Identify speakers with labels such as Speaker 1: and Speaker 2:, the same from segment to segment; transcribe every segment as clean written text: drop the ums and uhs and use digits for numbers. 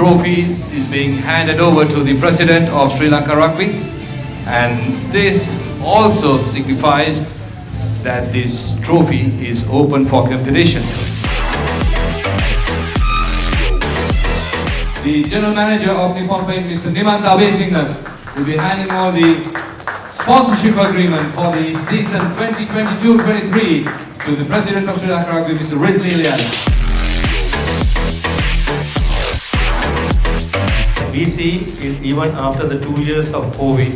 Speaker 1: trophy is being handed over to the President of Sri Lanka Rugby, and this also signifies that this trophy is open for competition. The General Manager of Nippon Paint, Mr. Nippon, will be handing over the sponsorship agreement for the season 2022-23 to the President of Sri Lanka Rugby, Mr. Rizli.
Speaker 2: We see is even after the 2 years of COVID,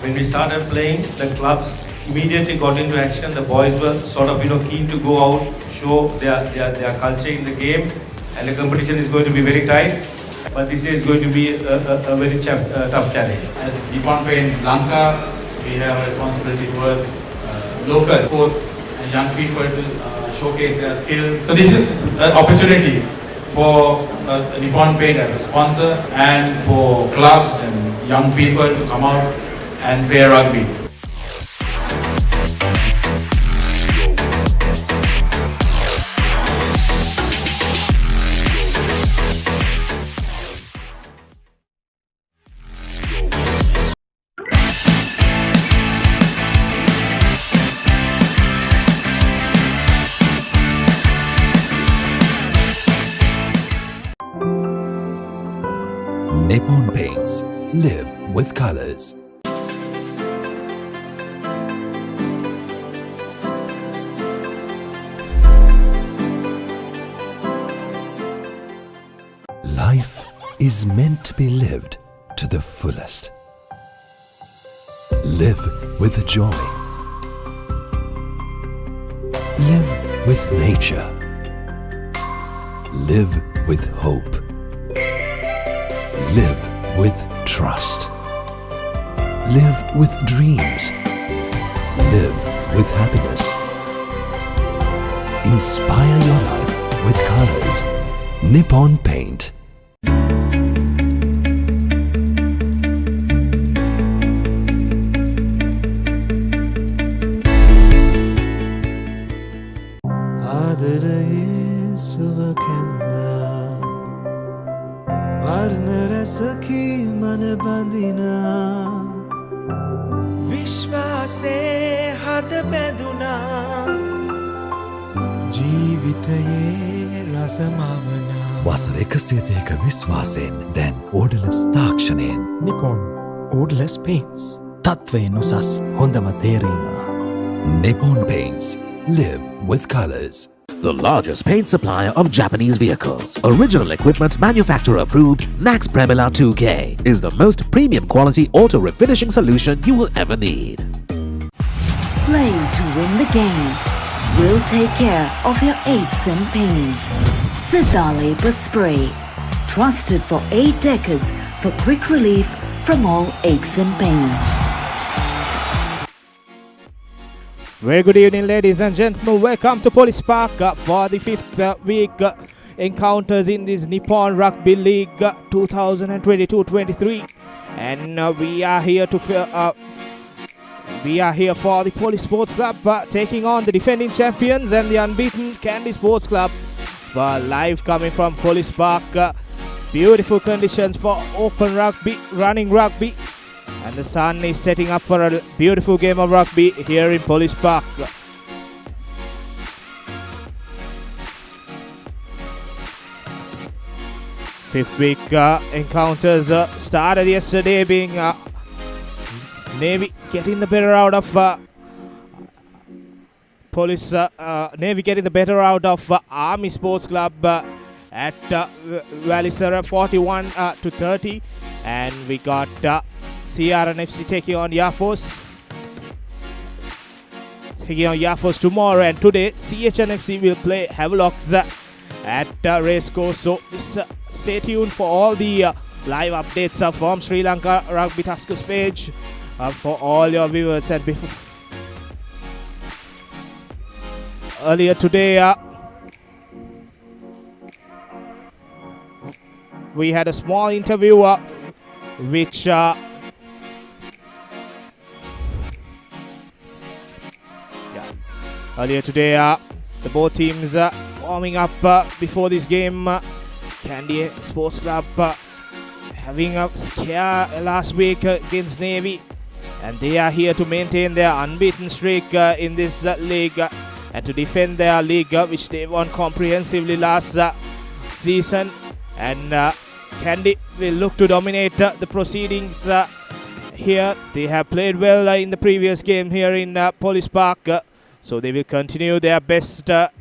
Speaker 2: when we started playing, the clubs immediately got into action. The boys were sort of keen to go out, show their culture in the game, and the competition is going to be very tight. But this year is going to be a very tough challenge.
Speaker 3: As Nippon Paint Lanka, we have a responsibility towards local sports and young people to showcase their skills. So this is an opportunity for Nippon Paint as a sponsor and for clubs and young people to come out and play rugby.
Speaker 4: Nippon Paints. Live with colors. Life is meant to be lived to the fullest. Live with joy. Live with nature. Live with hope. Live with trust. Live with dreams. Live with happiness. Inspire your life with colors. Nippon Paint.
Speaker 5: सखी मन बंदिना विश्वासे हाथ बेदुना जीवितये रसमावना
Speaker 4: වසර 130ක විශ්වාසයෙන් දැන් ඕඩලස් තාක්ෂණයෙන්
Speaker 5: Nippon Odorless Paints තත්වයෙන් උසස් හොඳම තේරීම.
Speaker 4: Nippon Paints. Live with colors.
Speaker 6: The largest paint supplier of Japanese vehicles. Original equipment manufacturer approved, Nax Premila 2K is the most premium quality auto refinishing solution you will ever need.
Speaker 7: Playing to win the game. We'll take care of your aches and pains. Siddhale Spray. Trusted for 8 decades for quick relief from all aches and pains.
Speaker 8: Very good evening, ladies and gentlemen. Welcome to Police Park for the 5th week encounters in this Nippon Rugby League 2022-23, and we are here for the Police Sports Club taking on the defending champions and the unbeaten KANDY Sports Club. Live coming from Police Park. Beautiful conditions for open rugby, running rugby. And the sun is setting up for a beautiful game of rugby here in Police Park. Fifth week encounters started yesterday, being Navy getting the better out of Navy getting the better out of Army Sports Club at Valisara 41-30, and we got CRNFC taking on Yafos tomorrow, and today CHNFC will play Havelocks at Racecourse. So stay tuned for all the live updates from Sri Lanka Rugby Tuskers page for all your viewers. And before earlier today, we had a small interview which earlier today, the both teams warming up before this game KANDY Sports Club having a scare last week against Navy, and they are here to maintain their unbeaten streak in this league and to defend their league, which they won comprehensively last season. And KANDY will look to dominate the proceedings here. They have played well in the previous game here in Police Park, so they will continue their best to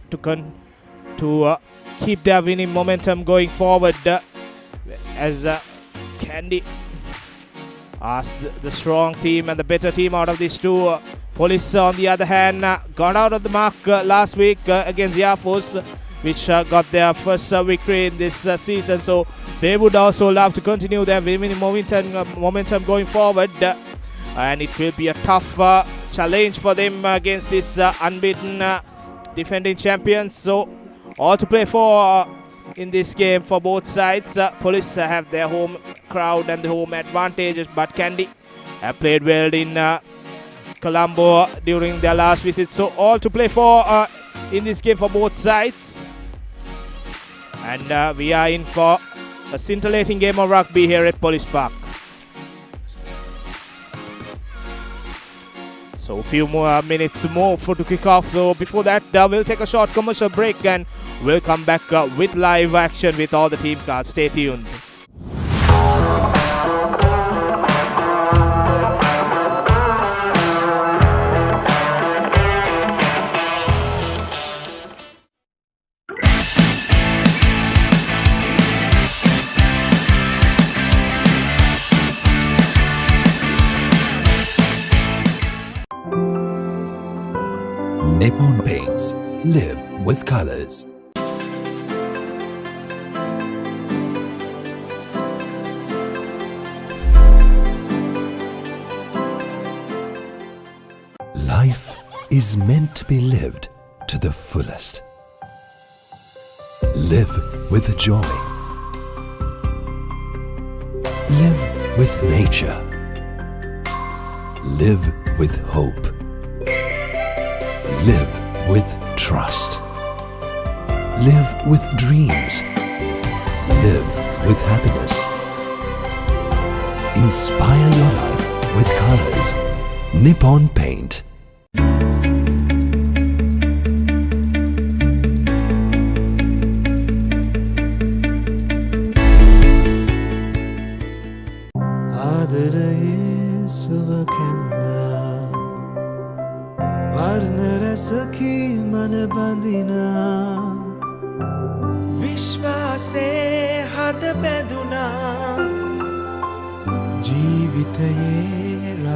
Speaker 8: keep their winning momentum going forward as KANDY are the strong team and the better team out of these two. Police, on the other hand, got out of the mark last week against Air Force, which got their first victory in this season. So they would also love to continue their winning momentum going forward. And it will be a tough challenge for them against this unbeaten defending champions. So all to play for in this game for both sides. Police have their home crowd and the home advantages, but KANDY have played well in Colombo during their last visit. So all to play for in this game for both sides. And we are in for a scintillating game of rugby here at Police Park. So a few more minutes more to kick off. So before that, we'll take a short commercial break and we'll come back with live action with all the team cards. Stay tuned.
Speaker 4: Nippon Paints. Live with colors. Life is meant to be lived to the fullest. Live with joy. Live with nature. Live with hope. Live with trust. Live with dreams. Live with happiness. Inspire your life with colors. Nippon Paint.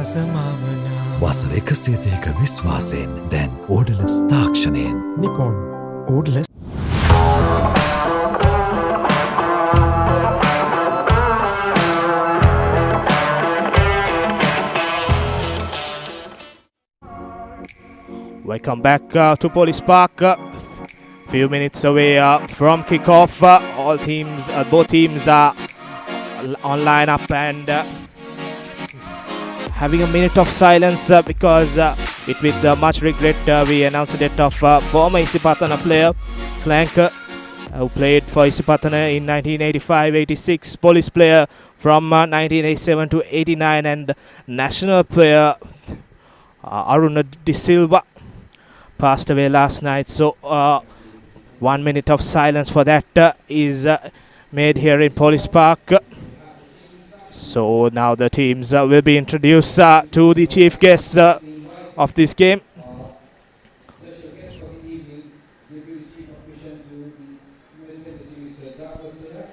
Speaker 4: වසර 130ක විශ්වාසයෙන් දැන් ඕඩලස් තාක්ෂණයෙන් Nippon ඕඩලස්.
Speaker 8: Welcome back to Police Park. Few minutes away from kickoff. All teams, both teams are on lineup and having a minute of silence because with much regret we announced the death of former Isipatana player Lanka, who played for Isipatana in 1985-86, police player from 1987 to 89, and national player Aruna De Silva passed away last night. So 1 minute of silence for that is made here in Police Park. So now the teams will be introduced to the chief guests of this game.
Speaker 1: Special guest for the evening, Deputy Chief of Mission to the US Embassy, Mr. Dr. Sir,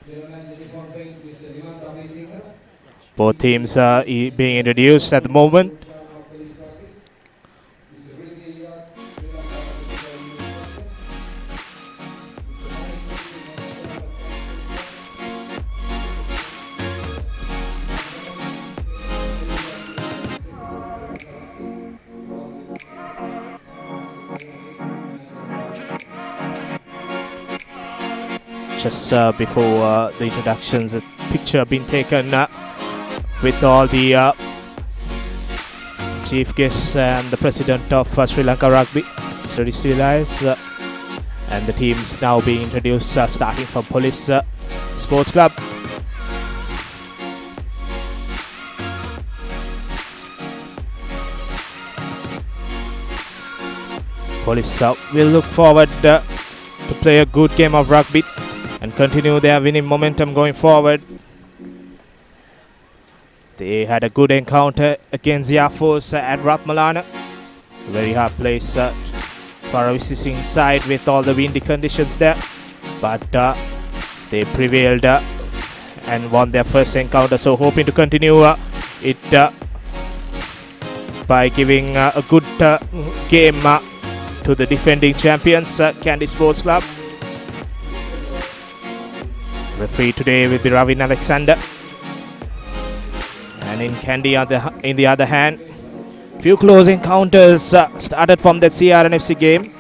Speaker 1: General Manager Nippon Paint, Mr. Niman.
Speaker 8: Both teams are being introduced at the moment. Just before the introductions, a picture being taken with all the chief guests and the president of Sri Lanka Rugby, Mr. Elias, And the teams now being introduced, starting from Police Sports Club. Police will look forward to play a good game of rugby and continue their winning momentum going forward. They had a good encounter against the Air Force at Ratmalana. Very hard place for a visiting side with all the windy conditions there. But they prevailed and won their first encounter. So hoping to continue it by giving a good game to the defending champions, KANDY Sports Club. Referee today will be Ravin Alexander. And in KANDY, in the other hand, few close encounters started from that CRNFC game.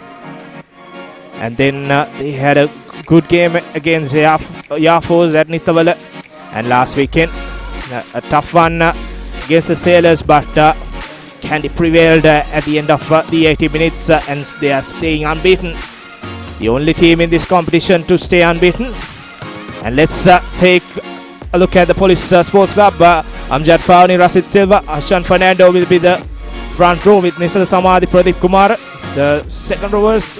Speaker 8: And then they had a good game against Air Force at Nithavala. And last weekend, a tough one against the Sailors, but KANDY prevailed at the end of the 80 minutes and they are staying unbeaten. The only team in this competition to stay unbeaten. And let's take a look at the Police Sports Club. Amjad Fawni, Rasid Silva, Ashan Fernando will be the front row with Nisal Samadhi, Pradeep Kumar. The second rowers,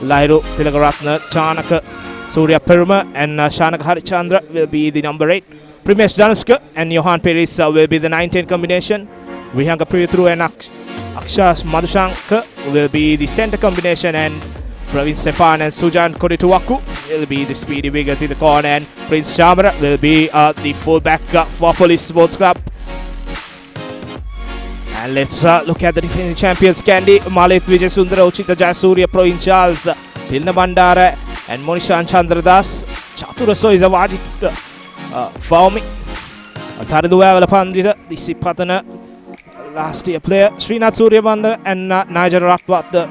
Speaker 8: Lairu Tilagaratna, Chanaka, Surya Peruma and Shanaka Harichandra will be the number 8. Primesh Danushka and Johan Peris will be the 9-10 combination. Vihanga Priyatru and Aksha Madhushanka will be the center combination, and Praveen Stefan and Sujan Kodituwaku will be the speedy wiggers in the corner, and Prince Shamara will be the fullback for Police Sports Club. And let's look at the defending champions KANDY. Malit Vijay Sundara, Uchita Jayasuriya, Praveen Charles, Tilna Bandara and Monishan Chandradas. Chatura is awarded for me. Tariduwa Pandita, the Sipatana last year player, Srinath Suryabandha and Nigel Ratwat, the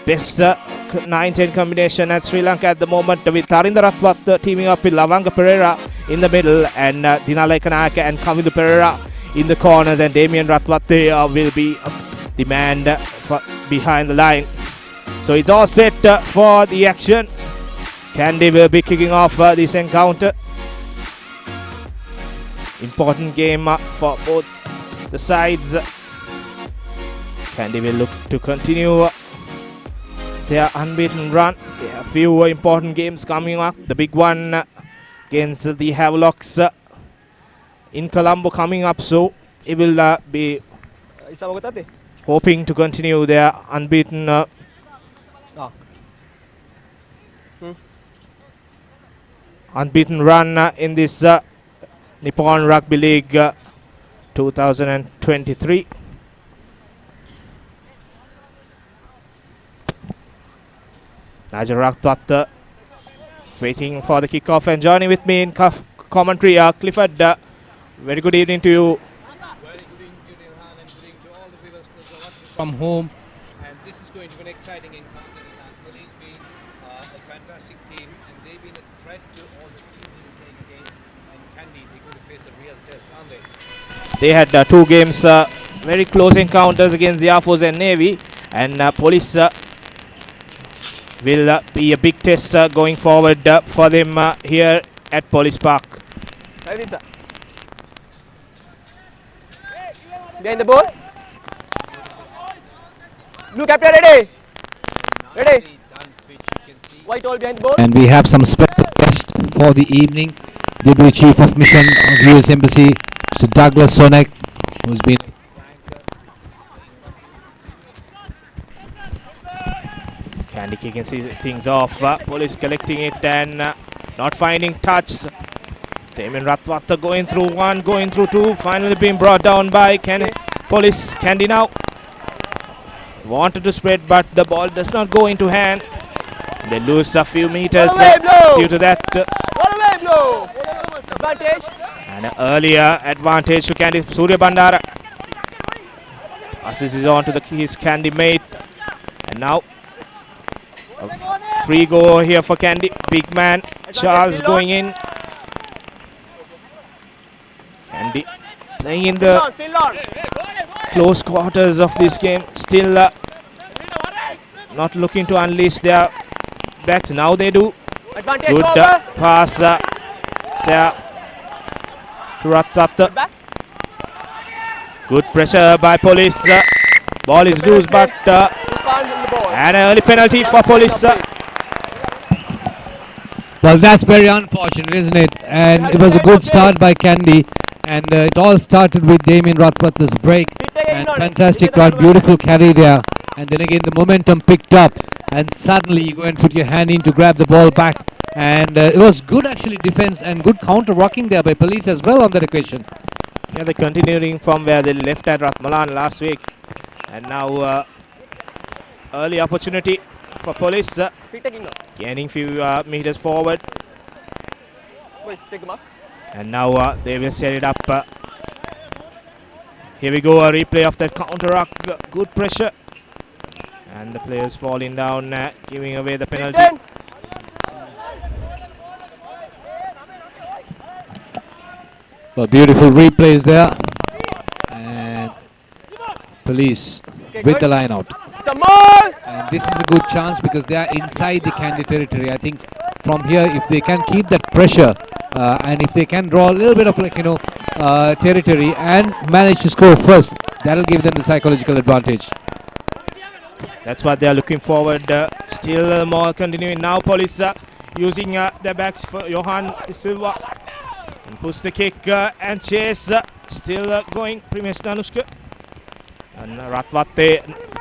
Speaker 8: best 9-10 combination at Sri Lanka at the moment, with Tarinda Ratwat teaming up with Lavanga Pereira in the middle, and Dinalai Kanaka and Kavindu Pereira in the corners, and Damien Ratwat will be the man behind the line. So it's all set for the action. KANDY will be kicking off this encounter. Important game for both the sides. KANDY will look to continue their unbeaten run. They have few important games coming up. The big one against the Havelocks in Colombo coming up. So it will be hoping to continue their unbeaten unbeaten run in this Nippon Rugby League 2023. Nigel Ratwat waiting for the kickoff, and joining with me in commentary, Clifford. Very good evening to you.
Speaker 1: Very good evening to you, Han, and good evening to all the viewers from home. And this is going to be an exciting encounter. Police being a fantastic team, and they've been a threat to all the teams they will play against. And KANDY, they're going to face a real test, aren't they?
Speaker 8: They had 2 games, very close encounters against the Air Force and Navy, and Police will be a big test going forward for them here at Police Park.
Speaker 9: Behind the ball. Blue captain ready. Ready. White all behind the ball.
Speaker 10: And we have some special guests for the evening. Deputy Chief of Mission of US Embassy, Mr. Douglas Sonek, who's been
Speaker 8: KANDY kicking things off. Police collecting it and not finding touch. Damien Ratwat going through 1, going through 2, finally being brought down by Police. KANDY now wanted to spread, but the ball does not go into hand. They lose a few meters due to that.
Speaker 9: Advantage.
Speaker 8: And an earlier advantage to KANDY. Surya Bandara. Assist is on to his KANDY mate. And now a free go here for KANDY. Big man Charles going in. KANDY playing in the close quarters of this game. Still not looking to unleash their backs. Now they do.
Speaker 9: Advantage
Speaker 8: Good
Speaker 9: over.
Speaker 8: pass there to Ratwatta. Good pressure by Police. Ball is loose, but and an early penalty for Police.
Speaker 10: Well, that's very unfortunate, isn't it? And it was a good start by KANDY. And it all started with Damien Ratwatta's break. And fantastic run, beautiful carry there. And then again, the momentum picked up. And suddenly you go and put your hand in to grab the ball back. And it was good actually defense and good counter-rocking there by Police as well on that occasion.
Speaker 8: Yeah, they're continuing from where they left at Ratmalan last week. And now early opportunity for Police. Gaining few meters forward. And now they will set it up. Here we go, a replay of that counter-rock. Good pressure. And the players falling down, giving away the penalty.
Speaker 10: Well, beautiful replays there. And Police with the line out. And this is a good chance because they are inside the KANDY territory. I think from here, if they can keep that pressure and if they can draw a little bit of territory and manage to score first, that'll give them the psychological advantage.
Speaker 8: That's what they are looking forward. Still more continuing now. Police using their backs for Johan Silva. And push the kick and chase. Still going. Primesh Danushka. And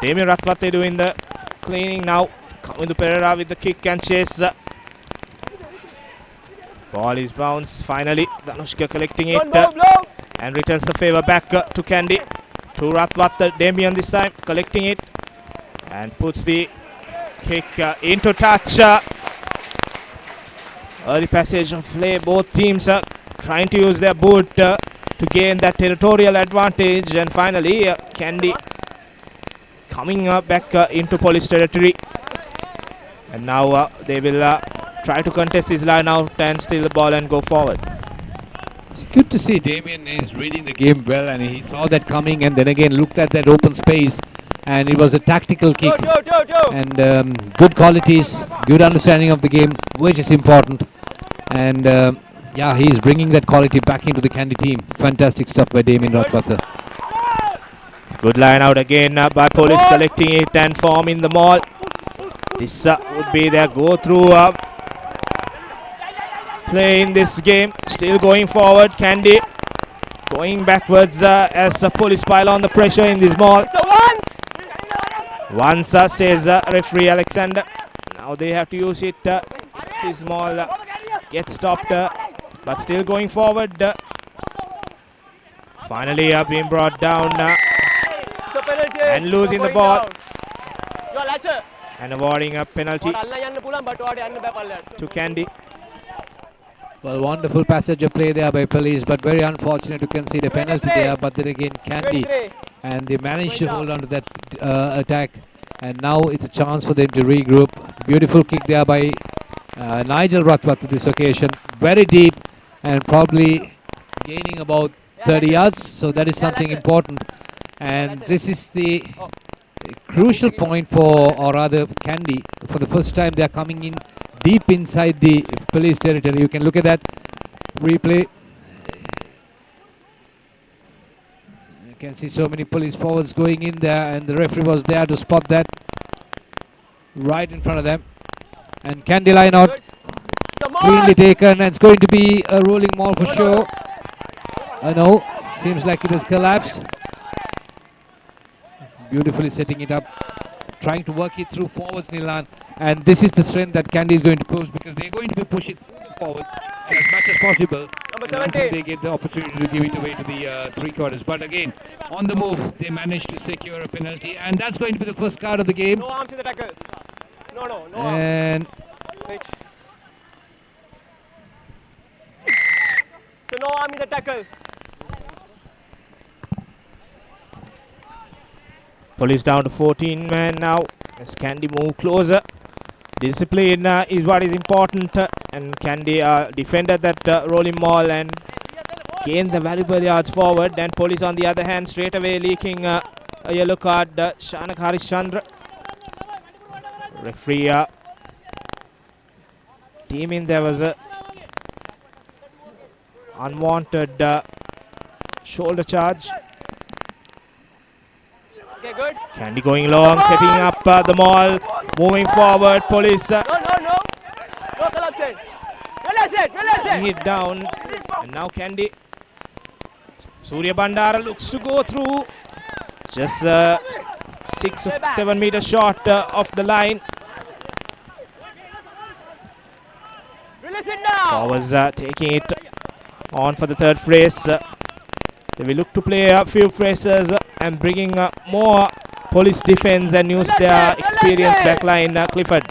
Speaker 8: Damien Ratwatte doing the cleaning now. Kamindu Pereira with the kick and chase. Ball is bounced. Finally, Danushka collecting it and returns the favor back to KANDY. To Ratwatte. Damien this time collecting it. And puts the kick into touch. Early passage of play. Both teams trying to use their boot to gain that territorial advantage. And finally, KANDY coming back into Police territory. And now they will try to contest this line out and steal the ball and go forward.
Speaker 10: It's good to see Damien is reading the game well, and he saw that coming and then again looked at that open space. And it was a tactical kick and good qualities, good understanding of the game, which is important. And yeah, he's bringing that quality back into the KANDY team. Fantastic stuff by Damien Ratwatte.
Speaker 8: Good line out again by Police, collecting it and forming the maul. This would be their go-through play in this game. Still going forward, KANDY going backwards as Police pile on the pressure in this maul. Once says referee Alexander. Now they have to use it if this maul gets stopped, but still going forward. Finally being brought down and losing the ball and awarding a penalty to KANDY.
Speaker 10: Well, wonderful passage of play there by Police, but very unfortunate to concede a penalty there. But then again, KANDY, and they managed to hold on to that attack. And now it's a chance for them to regroup. Beautiful kick there by Nigel Ratwatte this occasion. Very deep and probably gaining about 30 yards. So that is something important. And this is the crucial point for, or rather KANDY, for the first time they are coming in deep inside the Police territory. You can look at that replay. You can see so many Police forwards going in there, and the referee was there to spot that right in front of them. And KANDY line out, cleanly taken, and it's going to be a rolling maul for sure. No, seems like it has collapsed. Beautifully setting it up, trying to work it through forwards, Nilan. And this is the strength that KANDY is going to pose, because they're going to be pushing through the forwards as much as possible until they get the opportunity to give it away to the three quarters. But again, on the move, they managed to secure a penalty, and that's going to be the first card of the game.
Speaker 9: No arms in the tackle. No.
Speaker 10: And
Speaker 9: so no arm in the tackle.
Speaker 8: Police down to 14 men now as KANDY move closer. Discipline is what is important, and KANDY defended that rolling maul and gained the valuable yards forward. And Police on the other hand straight away leaking a yellow card. Shanak Harishchandra. Referee deeming there was a unwanted shoulder charge.
Speaker 9: Okay, good.
Speaker 8: KANDY going long, setting up the maul, moving forward. Police
Speaker 9: No. Go collapse. Relax it.
Speaker 8: hit down, and now KANDY. Surya Bandara looks to go through, just 6 or 7 meters short of the line.
Speaker 9: Release it now.
Speaker 8: Forwards taking it on for the third phrase. They will look to play a few phrases and bringing more Police defense and use their experienced backline. Clifford.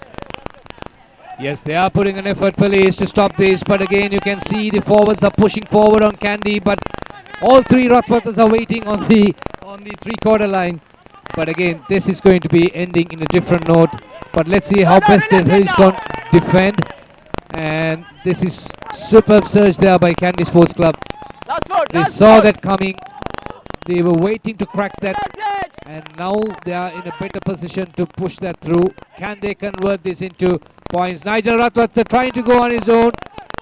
Speaker 10: Yes, they are putting an effort, Police, to stop this. But again, you can see the forwards are pushing forward on KANDY. But all three Ratwatas are waiting on the three-quarter line. But again, this is going to be ending in a different note. But let's see how best the Police can defend. And this is superb surge there by KANDY Sports Club. They saw that coming. They were waiting to crack that. And now they are in a better position to push that through. Can they convert this into points? Nigel Ratwat trying to go on his own.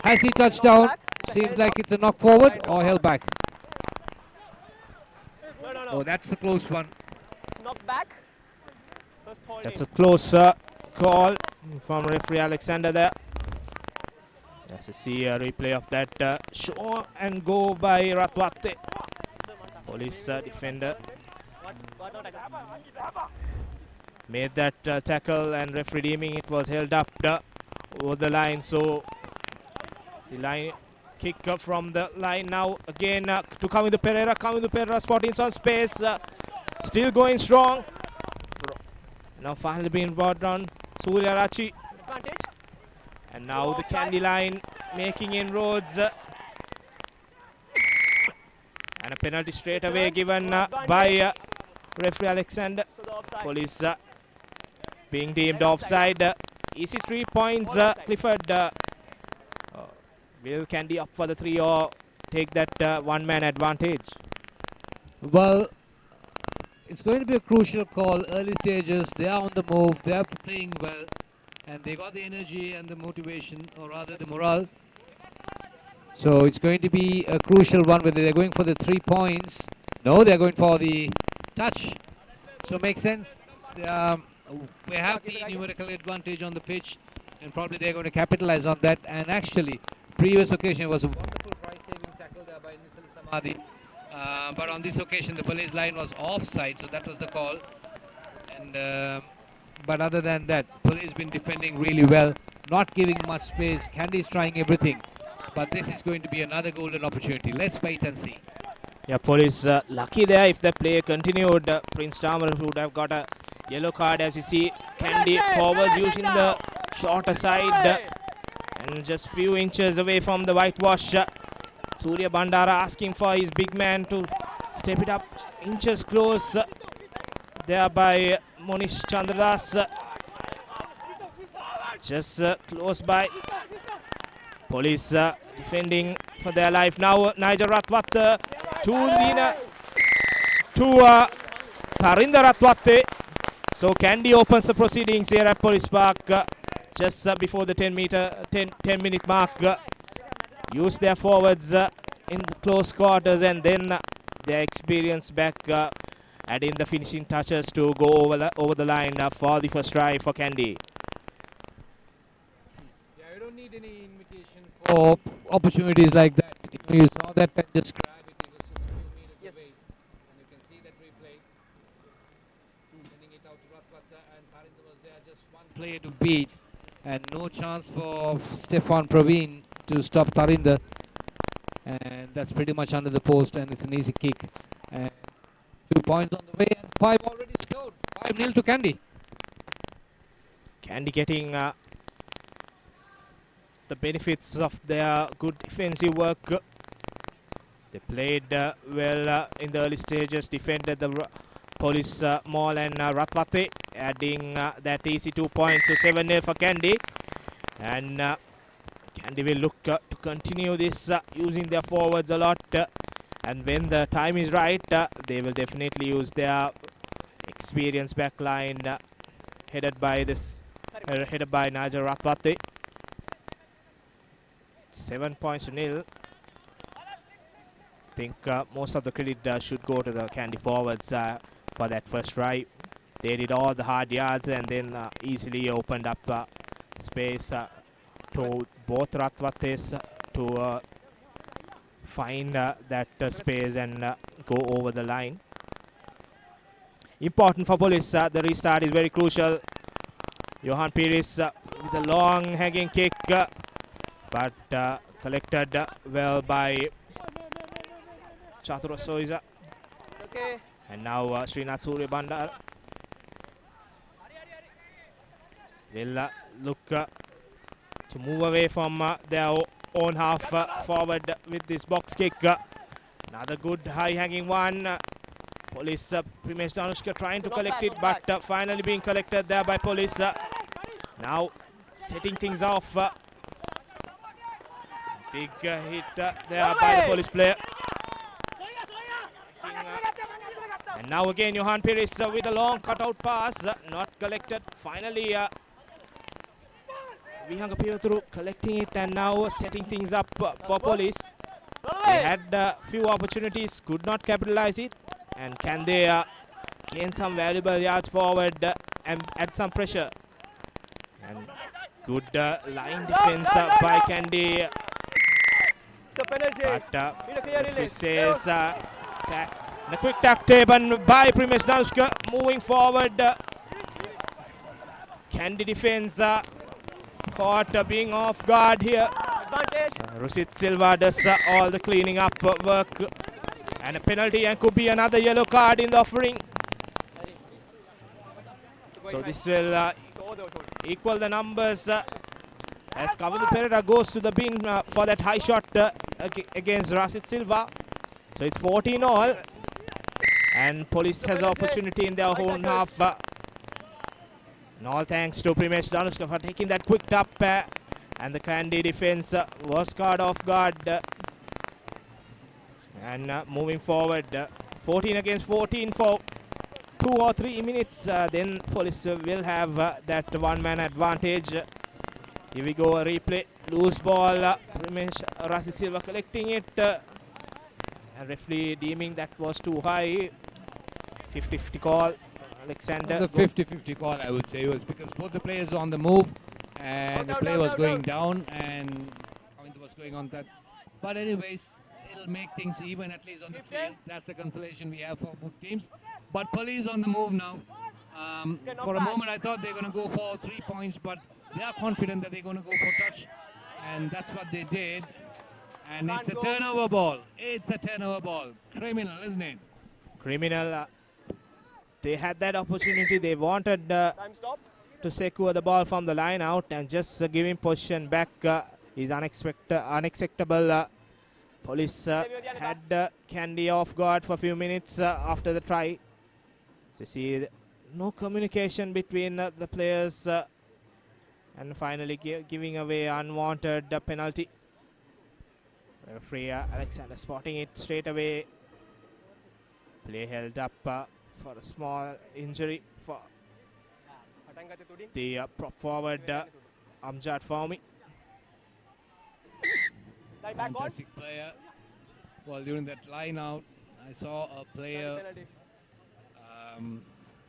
Speaker 10: Has he touched down? Seems like it's a knock forward or held back. Oh, that's a close one.
Speaker 9: Knock back.
Speaker 8: That's a close call from referee Alexander there. Let's see a replay of that show and go by Ratwate. Police defender made that tackle, and referee deeming it was held up over the line. So the line kick from the line now again to Kamindu Pereira. Kamindu Pereira spotting some space, still going strong. Now finally being brought down Surya Rachi. And now the KANDY line making inroads. And a penalty straight away given by referee Alexander. Police being deemed offside. Easy 3 points. Clifford. Will KANDY up for the 3 or take that one-man advantage?
Speaker 10: Well, it's going to be a crucial call. Early stages, they are on the move. They are playing well. And they got the energy and the motivation, or rather the morale. So it's going to be a crucial one, whether they're going for the 3 points. No, they're going for the touch. So makes sense. They have the numerical advantage on the pitch, and probably they're going to capitalize on that. And actually, previous occasion was a wonderful try-saving tackle there by Nisal Samadhi. But on this occasion, the police line was offside, so that was the call. And but other than that, police been defending really well, not giving much space. KANDY is trying everything. But this is going to be another golden opportunity. Let's wait and see.
Speaker 8: Yeah, police lucky there. If the play continued, Prince Tamar would have got a yellow card. As you see, KANDY forwards using the shorter side and just few inches away from the whitewash. Surya Bandara asking for his big man to step it up inches close there by Monish Chandradas. Just close by. Police defending for their life now. Nigel Ratwat to Lina to Tarinder Ratwate. So KANDY opens the proceedings here at Police Park just before the 10 minute mark. Use their forwards in the close quarters, and then their experience back adding the finishing touches to go over the line for the first try for KANDY.
Speaker 10: Yeah, you don't need any invitation for opportunities like that. You saw that and just grab it. It was just a few meters away. And you can see that replay. Sending it out to Ratwata, and Tarinder was there. Just one player to beat. And no chance for Stefan Praveen to stop Tarinder. And that's pretty much under the post, and it's an easy kick. And 2 points on the way, and 5 already scored. 5-0 to KANDY.
Speaker 8: KANDY getting the benefits of their good defensive work. They played well in the early stages, defended the Police Mall and Ratwate, adding that easy 2 points to 7-0 for KANDY. And KANDY will look to continue this using their forwards a lot. And when the time is right, they will definitely use their experienced backline headed by Nigel Ratwate. 7 points to nil. I think most of the credit should go to the KANDY forwards for that first try. They did all the hard yards and then easily opened up space to both Ratwates to find that space and go over the line. Important for Police. The restart is very crucial. Johan Pires with a long hanging kick, but collected well by Chatura Soiza.
Speaker 9: Okay.
Speaker 8: And now Srinath Surya Bandar will look to move away from their own half forward with this box kick. Another good high hanging one. Police Primesh Danushka trying to collect it, but finally being collected there by Police. Now setting things off. Big hit there by the Police player. And now again Johan Pires with a long cutout pass, not collected. Finally Vihanga Pivaturu collecting it and now setting things up for Police. They had a few opportunities, could not capitalize it. And can they gain some valuable yards forward and add some pressure? And good line defense by KANDY. But referee says the quick tack taken by Primesh Danushka moving forward. KANDY defense caught being off guard here. Rusit Silva does all the cleaning up work. And a penalty and could be another yellow card in the offering. So this will equal the numbers as Kavindu Pereira goes to the bin for that high shot against Rusit Silva. So it's 14 all. And Police has opportunity in their own half. And all thanks to Primesh Danushka for taking that quick tap. And the KANDY defense was caught off guard. And moving forward, 14 against 14 for 2 or 3 minutes. Then Police will have that one-man advantage. Here we go, a replay. Loose ball. Primesh Rusit Silva collecting it. And referee deeming that was too high. 50-50 call. Alexander.
Speaker 10: It was a 50-50 call, I would say. It was because both the players were on the move and the play was going down and Kavindu was going on that. But anyways, it'll make things even, at least on the field. That's the consolation we have for both teams. But Police on the move now. For a moment, I thought they were going to go for 3 points, but they are confident that they're going to go for touch. And that's what they did. And it's a turnover ball. It's a turnover ball. Criminal, isn't it?
Speaker 8: Criminal. They had that opportunity. They wanted to secure the ball from the line out and just giving position back is unacceptable. Police had KANDY off guard for a few minutes after the try. So you see no communication between the players and finally giving away unwanted penalty. Referee Alexander spotting it straight away. Play held up for a small injury for the prop forward Amjad Fahmy.
Speaker 10: Fantastic player. Well, during that line out, I saw a player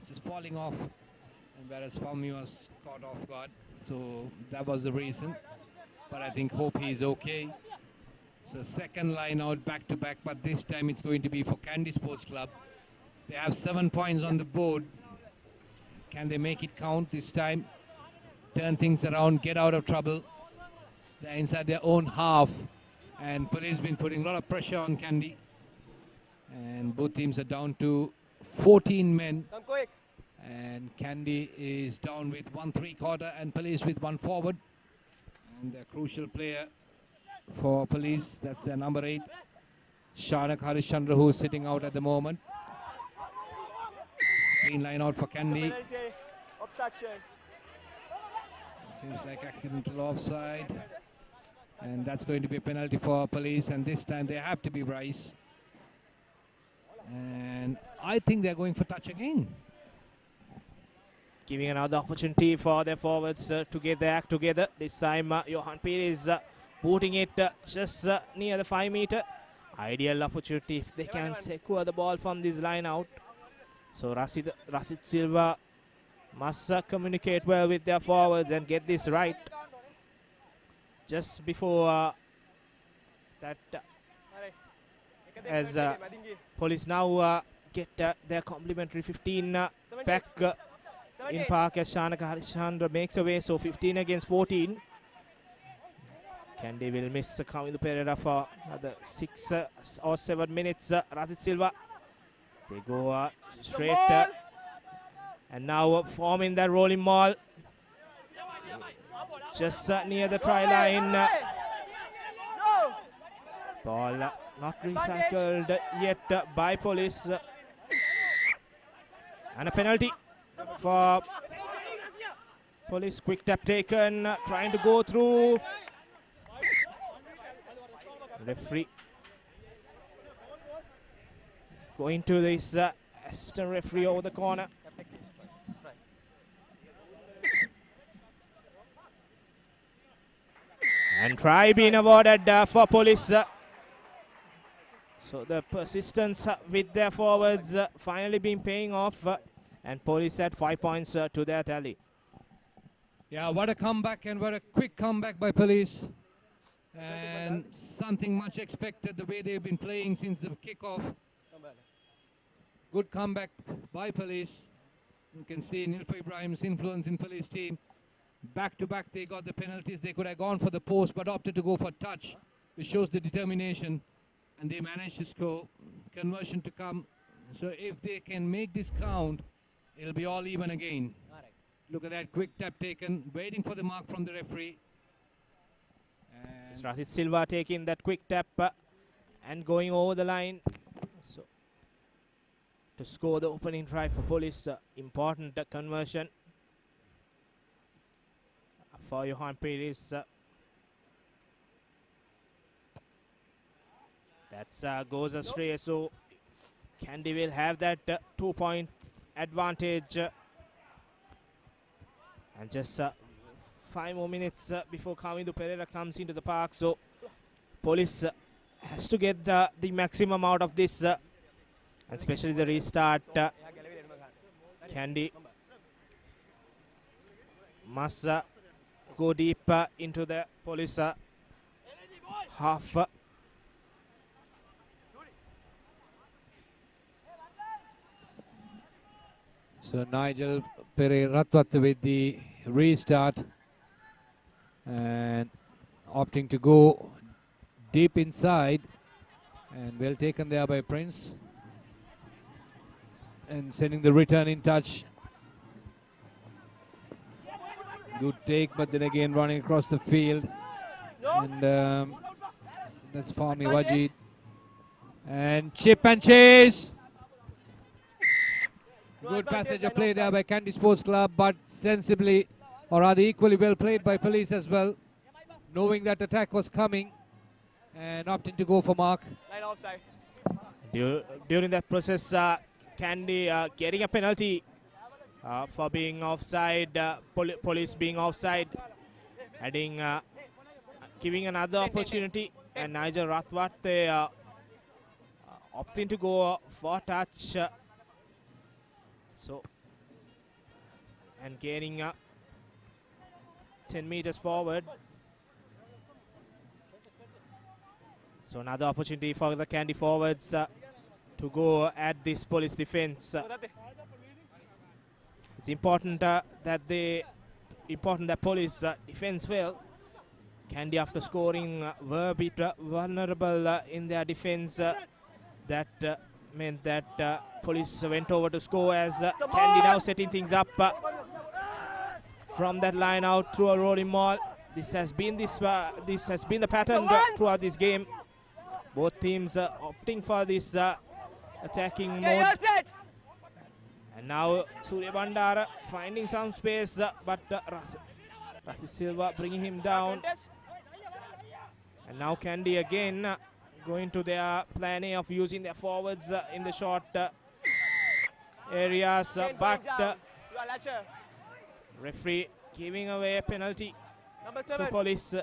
Speaker 10: just falling off, and whereas Fahmy was caught off guard. So that was the reason. But I hope he's okay. So second line out back to back, but this time it's going to be for KANDY Sports Club. They have 7 points on the board. Can they make it count this time? Turn things around, get out of trouble. They're inside their own half. And Police been putting a lot of pressure on KANDY. And both teams are down to 14 men. And KANDY is down with 1 3/4 and Police with 1 forward. And a crucial player for Police, that's their number 8. Shanak Harishchandra, who is sitting out at the moment. Clean line out for KANDY. Seems like accidental offside. And that's going to be a penalty for Police. And this time they have to be Rice. And I think they're going for touch again.
Speaker 8: Giving another opportunity for their forwards to get their act together. This time Johan Pires putting it just near the 5 meter. Ideal opportunity if they can secure the ball from this line out. So Rasit Silva must communicate well with their forwards and get this right. Just before that, as Police now get their complimentary 15 back in park as Shanaka Harishandra makes away. So 15 against 14. KANDY will miss Kamindu Pereira for another 6 or 7 minutes. Rasit Silva, they go straight and now forming that rolling maul just near the try line. Ball not recycled yet by Police, and a penalty for Police. Quick tap taken, trying to go through. Referee going to this assistant referee over the corner. And try being awarded for Police. So the persistence with their forwards finally been paying off, and Police at 5 points to their tally.
Speaker 1: Yeah, what a comeback, and what a quick comeback by Police. And something much expected, the way they've been playing since the kickoff. Good comeback by Police. You can see Nilfa Ibrahim's influence in Police team. Back to back they got the penalties. They could have gone for the post but opted to go for touch, which shows the determination, and they managed to score. Conversion to come. So if they can make this count, it'll be all even again. Look at that quick tap taken, waiting for the mark from the referee.
Speaker 8: It's Rasit Silva taking that quick tap and going over the line. So to score the opening try for Police, important conversion for Johan Pires. That goes astray, so KANDY will have that 2-point advantage. And just 5 more minutes before Kamindu Pereira comes into the park, so Police has to get the maximum out of this, and especially the restart. KANDY must go deep into the Police half.
Speaker 10: So Nigel Pereira-Ratwath with the restart and opting to go deep inside, and well taken there by Prince, and sending the return in touch. Good take, but then again running across the field, and that's Fahmi Wajid, and chip and chase. Good passage of play there by KANDY Sports Club, but sensibly, or rather equally well played by Police as well, knowing that attack was coming and opting to go for mark.
Speaker 8: During that process, KANDY getting a penalty for being offside, Police being offside, adding, giving another opportunity, and Nigel Ratwath opting to go for touch. So, and gaining 10 meters forward. So another opportunity for the KANDY forwards to go at this Police defense. It's important that Police defense well. KANDY, after scoring, were a bit vulnerable in their defense. That meant that Police went over to score, as KANDY now setting things up from that line out through a rolling maul. This has been the pattern throughout this game. Both teams opting for this attacking mode. And now Surya Bandara finding some space, but Rasit Silva bringing him down. And now KANDY again going to their plan A of using their forwards in the short areas, but referee giving away a penalty to Police.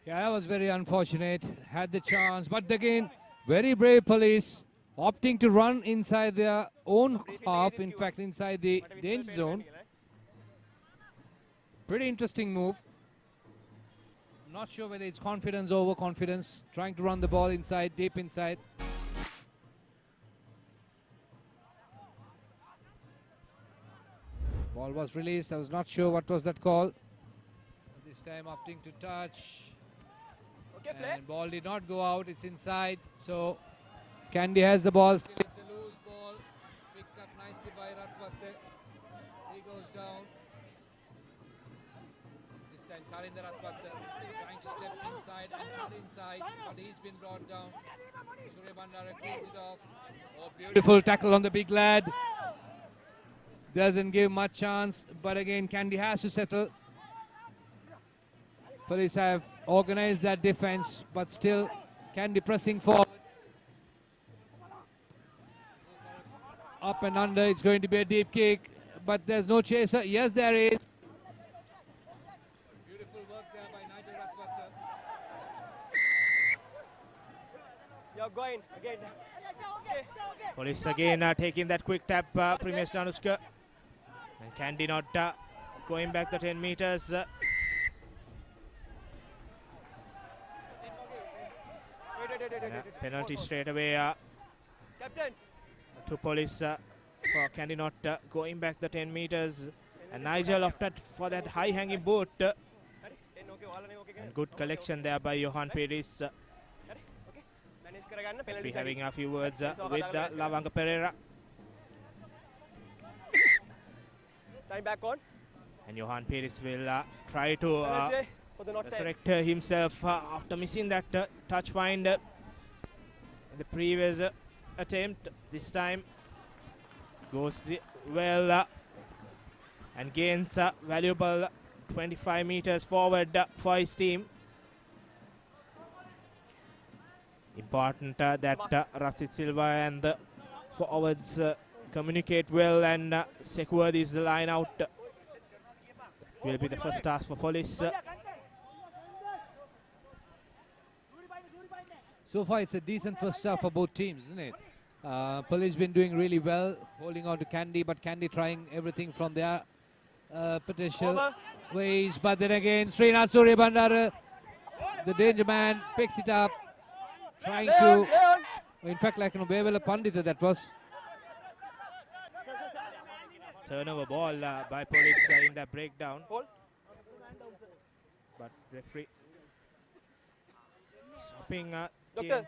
Speaker 10: Yeah, that was very unfortunate. Had the chance, but again, very brave Police, opting to run inside their own half, in fact, inside the danger zone. Pretty interesting move. Not sure whether it's confidence or overconfidence, trying to run the ball inside, deep inside. Ball was released. I was not sure what was that call. This time opting to touch. And ball did not go out. It's inside. So KANDY has the ball. Still it's a loose ball. Picked up nicely by Ratwatte. He goes down. This time Karinda Ratwatte trying to step inside and pull inside. But he's been brought down. Surya Bandara cleans it off. Oh, beautiful tackle on the big lad. Doesn't give much chance. But again, KANDY has to settle. Police have organized that defense, but still KANDY pressing forward. Up and under, it's going to be a deep kick, but there's no chaser. Yes, there is. Beautiful work there by Nigel Ratwatte.
Speaker 9: You're going again.
Speaker 8: Police again taking that quick tap, Primesh Danushka. And KANDY not going back the 10 meters. Penalty straight away to Police for KANDY not going back the 10 meters. And Nigel opted for that high hanging boot. And good collection there by Johan Peris. We're having a few words with Lavanga Pereira.
Speaker 9: Time back on.
Speaker 8: And Johan Peris will try to resurrect himself after missing that touch find in the previous attempt. This time goes well and gains valuable 25 meters forward for his team. Important that Rasit Silva and the forwards communicate well and secure this line out. That will be the first task for Police.
Speaker 10: So far, it's a decent first half for both teams, isn't it? Police been doing really well, holding on to KANDY, but KANDY trying everything from their potential ways. But then again, Srinath Surya Bandara, the danger man, picks it up, trying to, in fact, like Bevela Pandita, that was.
Speaker 8: Turnover ball by Police in that breakdown. But referee stopping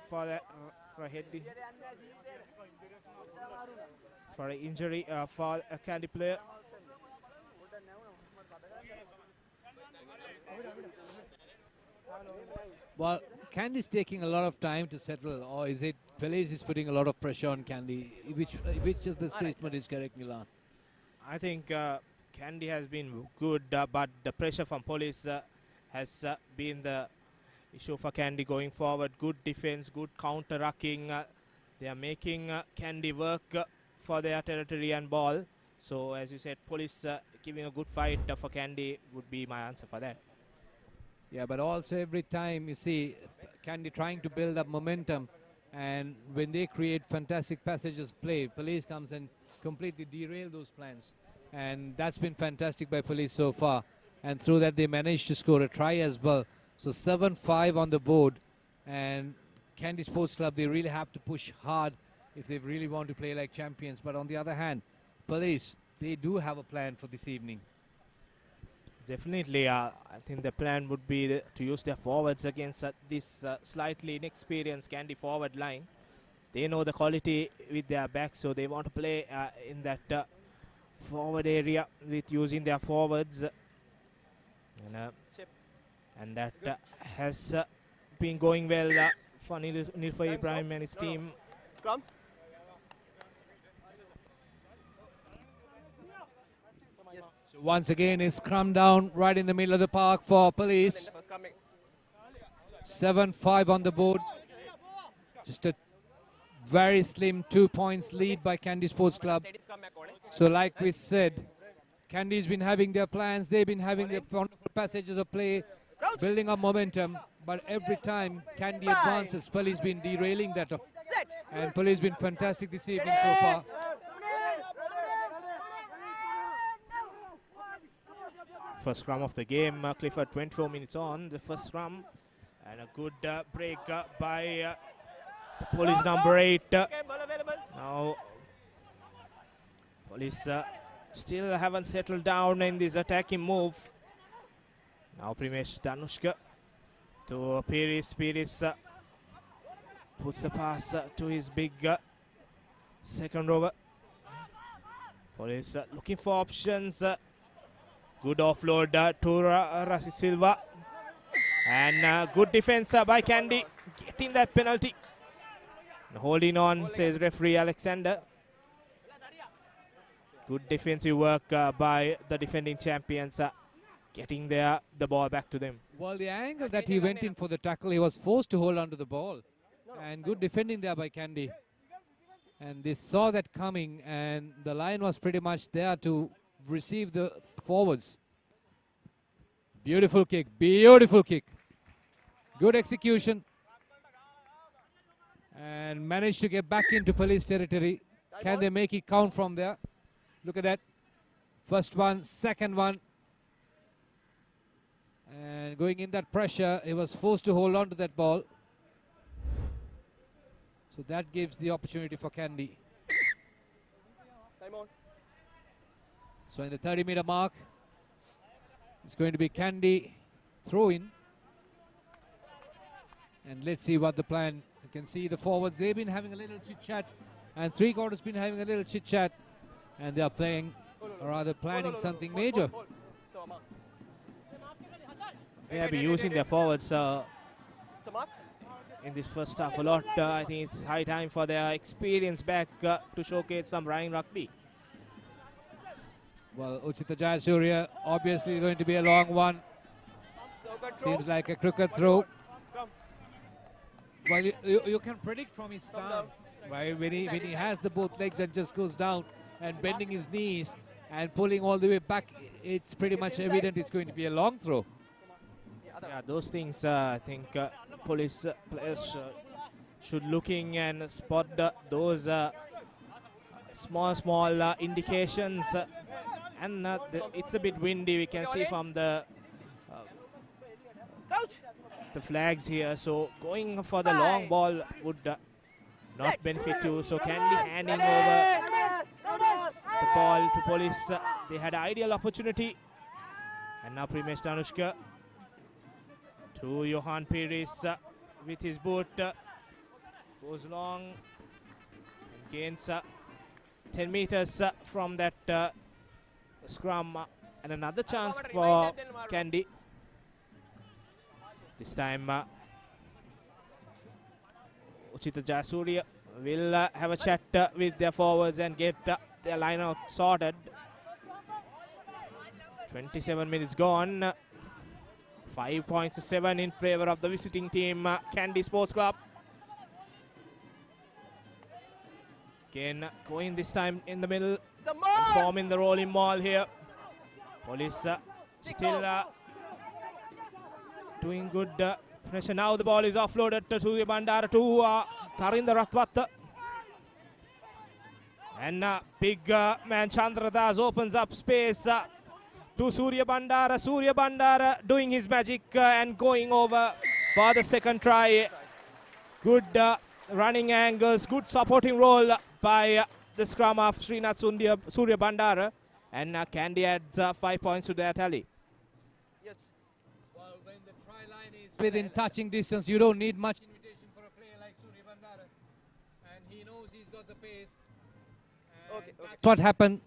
Speaker 8: for that for an injury for a KANDY player.
Speaker 10: Well, KANDY's taking a lot of time to settle, or is it Police is putting a lot of pressure on KANDY? Which is the statement is correct, Milan?
Speaker 8: I think KANDY has been good, but the pressure from Police has been the issue for KANDY going forward. Good defense, good counter-rucking. They are making KANDY work for their territory and ball. So, as you said, Police giving a good fight for KANDY would be my answer for that.
Speaker 10: Yeah, but also every time you see KANDY trying to build up momentum, and when they create fantastic passages play, Police comes and completely derail those plans. And that's been fantastic by Police so far. And through that, they managed to score a try as well. So 7-5 on the board. And KANDY Sports Club, they really have to push hard if they really want to play like champions. But on the other hand, Police, they do have a plan for this evening.
Speaker 8: Definitely, I think the plan would be to use their forwards against this slightly inexperienced KANDY forward line. They know the quality with their back, so they want to play in that forward area with using their forwards. And that has been going well for Nilfai Ibrahim and his team.
Speaker 9: Scrum.
Speaker 10: So once again, it's scrum down right in the middle of the park for Police. 7-5 on the board. Just a very slim 2 points lead by KANDY Sports Club. So like we said, KANDY's been having their plans. They've been having their wonderful passages of play, building up momentum. but every time Kandy advances, Pali's been derailing that. And Pali's been fantastic this evening so far.
Speaker 8: First scrum of the game, Clifford, 24 minutes on the first scrum. And a good break by the Police number 8. Now, Police still haven't settled down in this attacking move. Now Primesh Danushka to Piris. Piris puts the pass to his big second rover. Police looking for options. Good offload to Rasi Silva. And good defense by Kandy, getting that penalty. And holding on, says referee Alexander. Good defensive work by the defending champions, getting the ball back to them.
Speaker 10: Well, the angle that he went in for the tackle, he was forced to hold on to the ball. And good defending there by Kandy. And they saw that coming, and the line was pretty much there to receive the forwards. Beautiful kick, beautiful kick. Good execution. And managed to get back into Police territory. Can they make it count from there? Look at that. First one, second one. And going in that pressure, he was forced to hold on to that ball. So that gives the opportunity for Kandy. So in the 30-meter mark, it's going to be Kandy throw in. And let's see what the plan. You can see the forwards, they've been having a little chit-chat. And three-quarters been having a little chit-chat. And they are playing, or rather planning something major.
Speaker 8: They have been using their forwards in this first half a lot. I think it's high time for their experience back to showcase some running rugby.
Speaker 10: Well, Uchita Jayasuriya, obviously going to be a long one. Seems like a crooked throw. Well, you can predict from his stance, right? When he has the both legs and just goes down and bending his knees and pulling all the way back, it's pretty much evident it's going to be a long throw.
Speaker 8: Yeah, those things I think Police players should looking and spot those small indications. And it's a bit windy, we can see from the flags here. So going for the long ball would not benefit you. So Kandy handing over the ball to Police. They had ideal opportunity. And now Primesh Danushka to Johan Piris with his boot. Goes long and gains 10 meters from that scrum. And another chance for Kandy. This time Uchita Jayasuriya will have a chat with their forwards and get their line out sorted. 27 minutes gone. 5 points to 7 in favor of the visiting team, Kandy Sports Club. Again, going this time in the middle and forming the rolling maul here. Police still doing good pressure. Now the ball is offloaded to Surya Bandara to Tarinder Ratwat. And big man Chandra Das opens up space to Surya Bandara. Surya Bandara doing his magic and going over for the second try. Good running angles, good supporting role by the scrum of Srinath Surya Bandara. And Kandy adds 5 points to their tally.
Speaker 10: Yes. Well, when the try line is within touching distance, you don't need much invitation for a player like Surya Bandara. And he knows he's got the pace. Okay. That's what happened.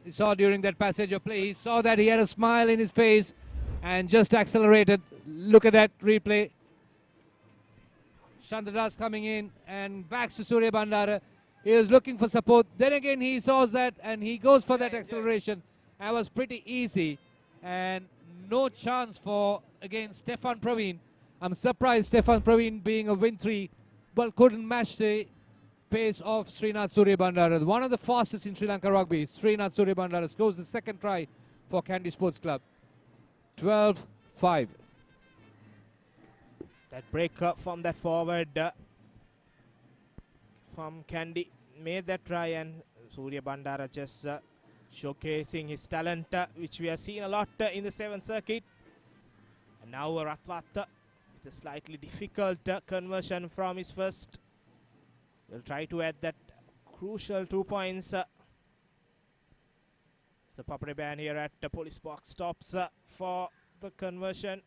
Speaker 10: He saw during that passage of play, he saw that he had a smile in his face and just accelerated. Look at that replay. Chandradas coming in and backs to Surya Bandara. He was looking for support. Then again, he saw that and he goes for that acceleration. That was pretty easy. And no chance for, again, Stefan Praveen. I'm surprised Stefan Praveen being a win-3, but couldn't match the pace of Srinath Surya Bandara. One of the fastest in Sri Lanka Rugby, Srinath Surya Bandara scores the second try for Kandy Sports Club. 12-5.
Speaker 8: That break from that forward from KANDY made that try, and Surya Bandara just showcasing his talent, which we have seen a lot in the 7th circuit. And now Ratwat with a slightly difficult conversion from his first. Will try to add that crucial 2 points. It's the Papre band here at the police box stops for the conversion.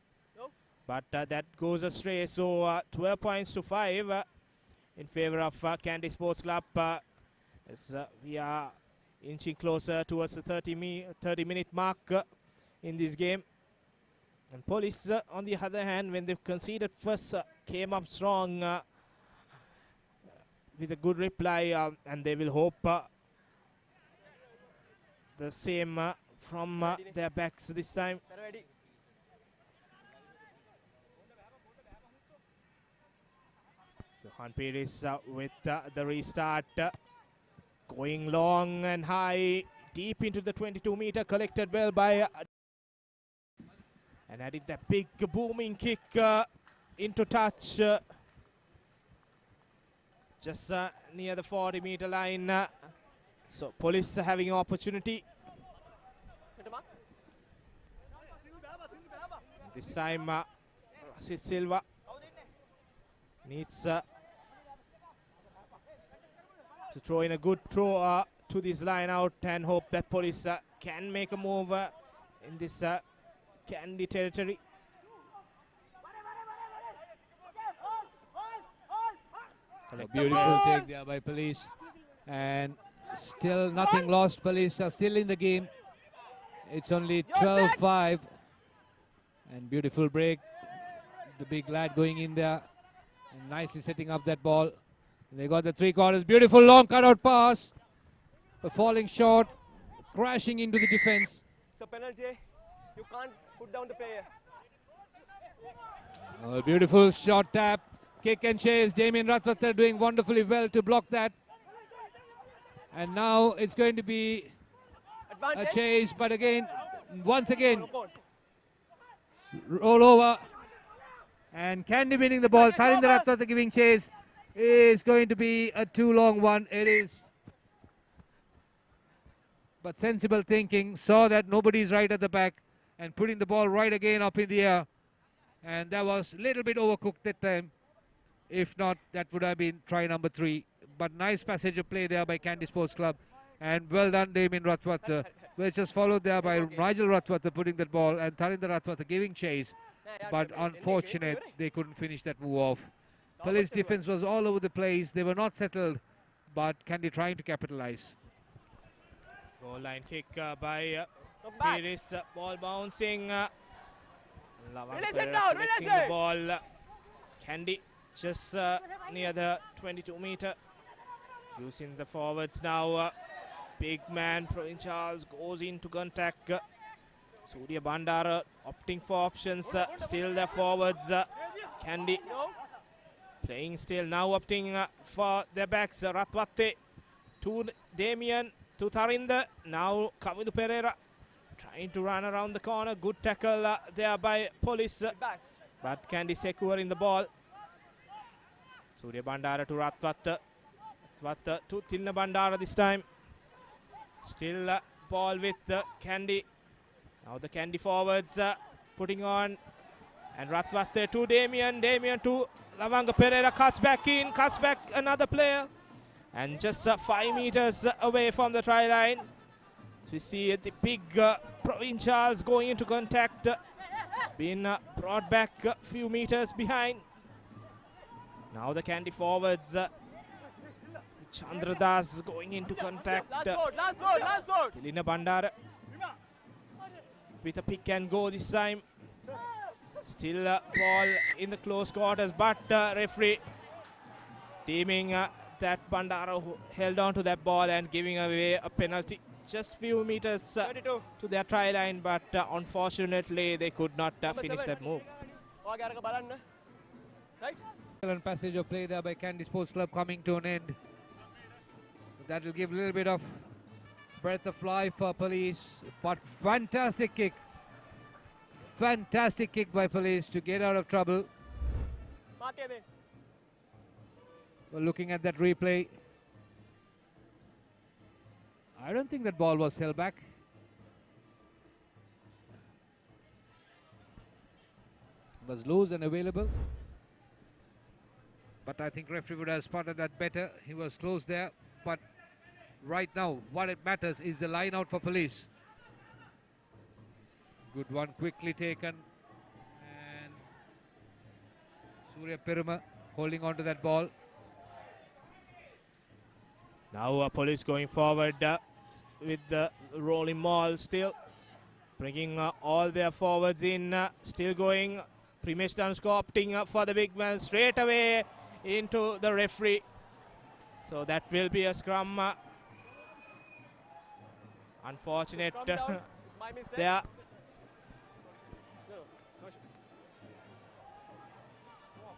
Speaker 8: But that goes astray, so 12 points to 5 in favor of KANDY Sports Club as we are inching closer towards the 30-minute mark in this game. And Police, on the other hand, when they conceded first, came up strong with a good reply, and they will hope the same from their backs this time. Johan Pires with the restart, going long and high, deep into the 22-meter, collected well by and added that big booming kick into touch just near the 40-meter line. So Police having an opportunity. This time Rasid Silva needs to throw in a good throw to this line out and hope that Police can make a move in this KANDY territory.
Speaker 10: A beautiful take there by Police, and still nothing lost. Police are still in the game. It's only 12-5, and beautiful break. The big lad going in there and nicely setting up that ball. They got the 3 quarters. Beautiful long cutout pass, but falling short, crashing into the defense.
Speaker 9: It's a penalty. You can't put down the player.
Speaker 10: A beautiful short tap, kick and chase. Damien Ratwatar doing wonderfully well to block that. And now it's going to be a chase, but again, once again, roll over. And KANDY winning the ball. Tharinder Ratwatar giving chase is going to be a too long one. It is. But sensible thinking, saw that nobody's right at the back and putting the ball right again up in the air. And that was a little bit overcooked that time. If not, that would have been try number 3. But nice passage of play there by KANDY Sports Club. And well done, Damien Ratwatar. Well, just followed there by Nigel Ratwatar putting that ball and Tharinder Ratwatar giving chase. But unfortunate, they couldn't finish that move off. Police defense was all over the place. They were not settled, but KANDY trying to capitalize.
Speaker 8: Goal line kick by Pires, ball bouncing. Collecting the ball. KANDY just near the 22-meter. Using the forwards now. Big man Provincials goes into contact. Surya Bandara opting for options. Still the forwards. KANDY playing still, now opting for their backs. Ratwatte to Damien, to Tharinder. Now Kavidu Pereira trying to run around the corner. Good tackle there by Police. But KANDY securing the ball. Surya Bandara to Ratwatte. Ratwatte to Tilna Bandara this time. Still ball with KANDY. Now the KANDY forwards putting on. And Ratwatte to Damien. Damien to Lavanga Pereira, cuts back in, cuts back another player. And just 5 meters away from the try line. We see the big Provincials going into contact. Being brought back a few meters behind. Now the KANDY forwards. Chandra Das going into contact.
Speaker 9: Last board.
Speaker 8: Tilina Bandara with a pick and go this time. Still ball in the close quarters, but referee deeming that Bandara held on to that ball and giving away a penalty. Just few meters to their try line, but unfortunately they could not finish that move.
Speaker 10: Excellent passage of play there by KANDY Sports Club coming to an end. That will give a little bit of breath of life for Police, but fantastic kick. Fantastic kick by Police to get out of trouble. Well, looking at that replay, I don't think that ball was held back. It was loose and available. But I think referee would have spotted that better. He was close there. But right now, what it matters is the line out for police. Good one, quickly taken. And Surya Peruma holding on to that ball.
Speaker 8: Now police going forward with the rolling maul still. Bringing all their forwards in. Still going. Primesh Danushka opting for the big man straight away into the referee. So that will be a scrum. Unfortunate there.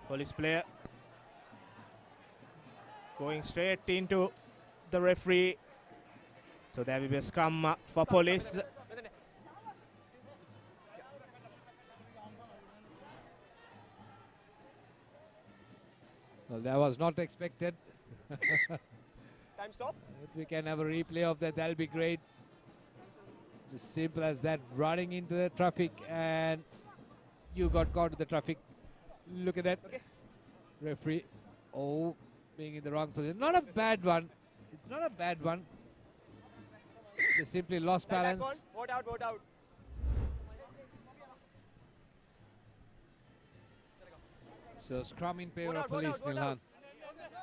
Speaker 8: Police player going straight into the referee. So there will be a scrum for police.
Speaker 10: Well, that was not expected.
Speaker 9: Time stop.
Speaker 10: If we can have a replay of that, that'll be great. Just simple as that, running into the traffic and you got caught in the traffic. Look at that.
Speaker 9: Okay.
Speaker 10: Referee, being in the wrong position. Not a bad one. It's not a bad one. They simply lost balance.
Speaker 9: Vote out, vote out.
Speaker 10: So scrum in favor of police, Nilhan.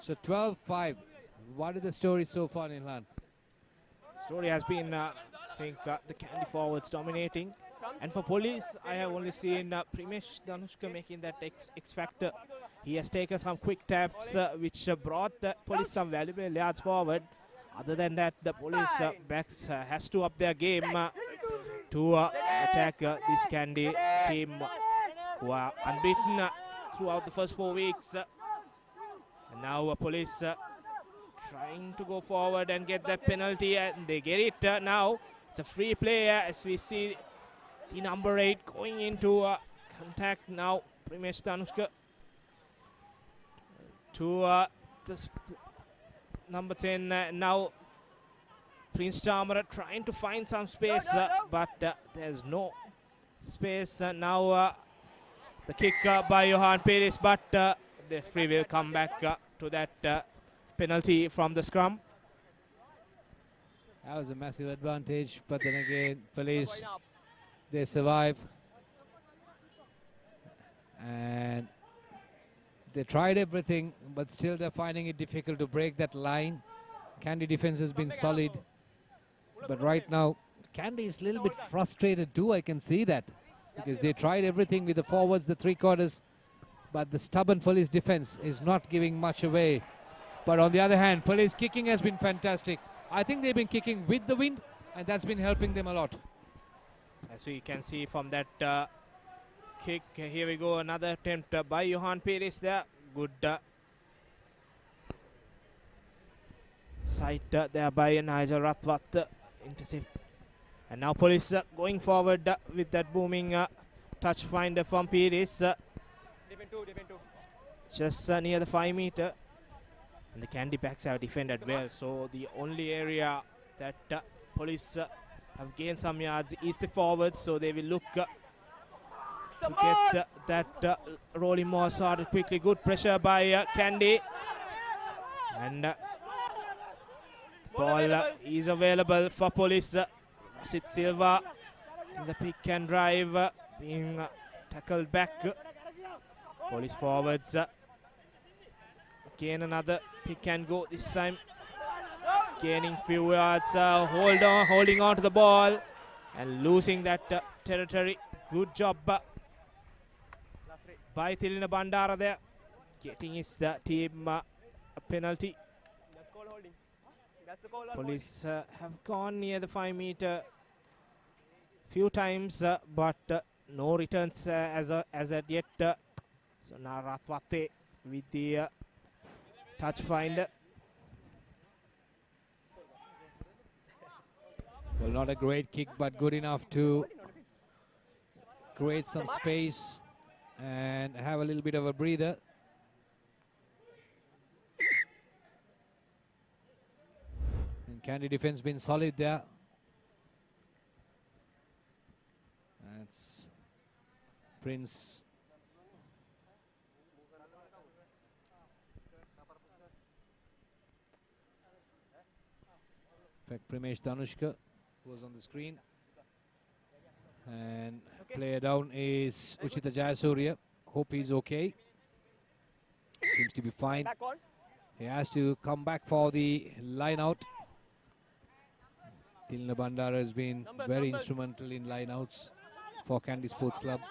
Speaker 10: So 12-5. What is the story so far, Nilhan?
Speaker 8: Story has been, I think, the Kandy forwards dominating. And for police, I have only seen Primesh Danushka making that X factor. He has taken some quick taps which brought police some valuable yards forward. Other than that, the police backs has to up their game to attack this Kandy team who are unbeaten throughout the first 4 weeks. And now police trying to go forward and get that penalty, and they get it now. It's a free play as we see the number 8 going into contact now. Primesh Danushka to the number 10 now. Prince Chamara trying to find some space, but there's no space. Now the kick by Johan Perez, but the referee will come back to that penalty from the scrum.
Speaker 10: That was a massive advantage, but then again, police, they survive. And they tried everything, but still they're finding it difficult to break that line. Kandy defense has been solid, but right now, Kandy is a little bit frustrated too, I can see that. Because they tried everything with the forwards, the three quarters, but the stubborn police defense is not giving much away. But on the other hand, police kicking has been fantastic. I think they've been kicking with the wind, and that's been helping them a lot.
Speaker 8: As we can see from that kick, here we go, another attempt by Johan Perez there. Good sight there by Nigel Rathwat, intercept. And now police going forward with that booming touch finder from Perez.
Speaker 9: Defend two.
Speaker 8: Just near the 5 meter. And the Kandy backs have defended well. So the only area that police have gained some yards is the forwards. So they will look to get that rolling more started quickly. Good pressure by Kandy. And the ball is available for police. Rasit Silva in the pick and drive, being tackled back. Police forwards. Again another pick and go this time. Gaining few yards, holding on to the ball and losing that territory. Good job by Thilina Bandara there. Getting his team a penalty.
Speaker 9: That's call holding. That's the call.
Speaker 8: Police have gone near the 5 meter few times, but no returns as at yet. So now Rathwate with the touch finder.
Speaker 10: Well, not a great kick, but good enough to create some space and have a little bit of a breather. Kandy defense been solid there. That's Prince. In fact, Primesh Danushka was on the screen. And player down is Uchita Jayasuriya. Hope he's okay. Seems to be fine. He has to come back for the line out. Tilna Bandara has been very instrumental in line outs for Kandy Sports Club.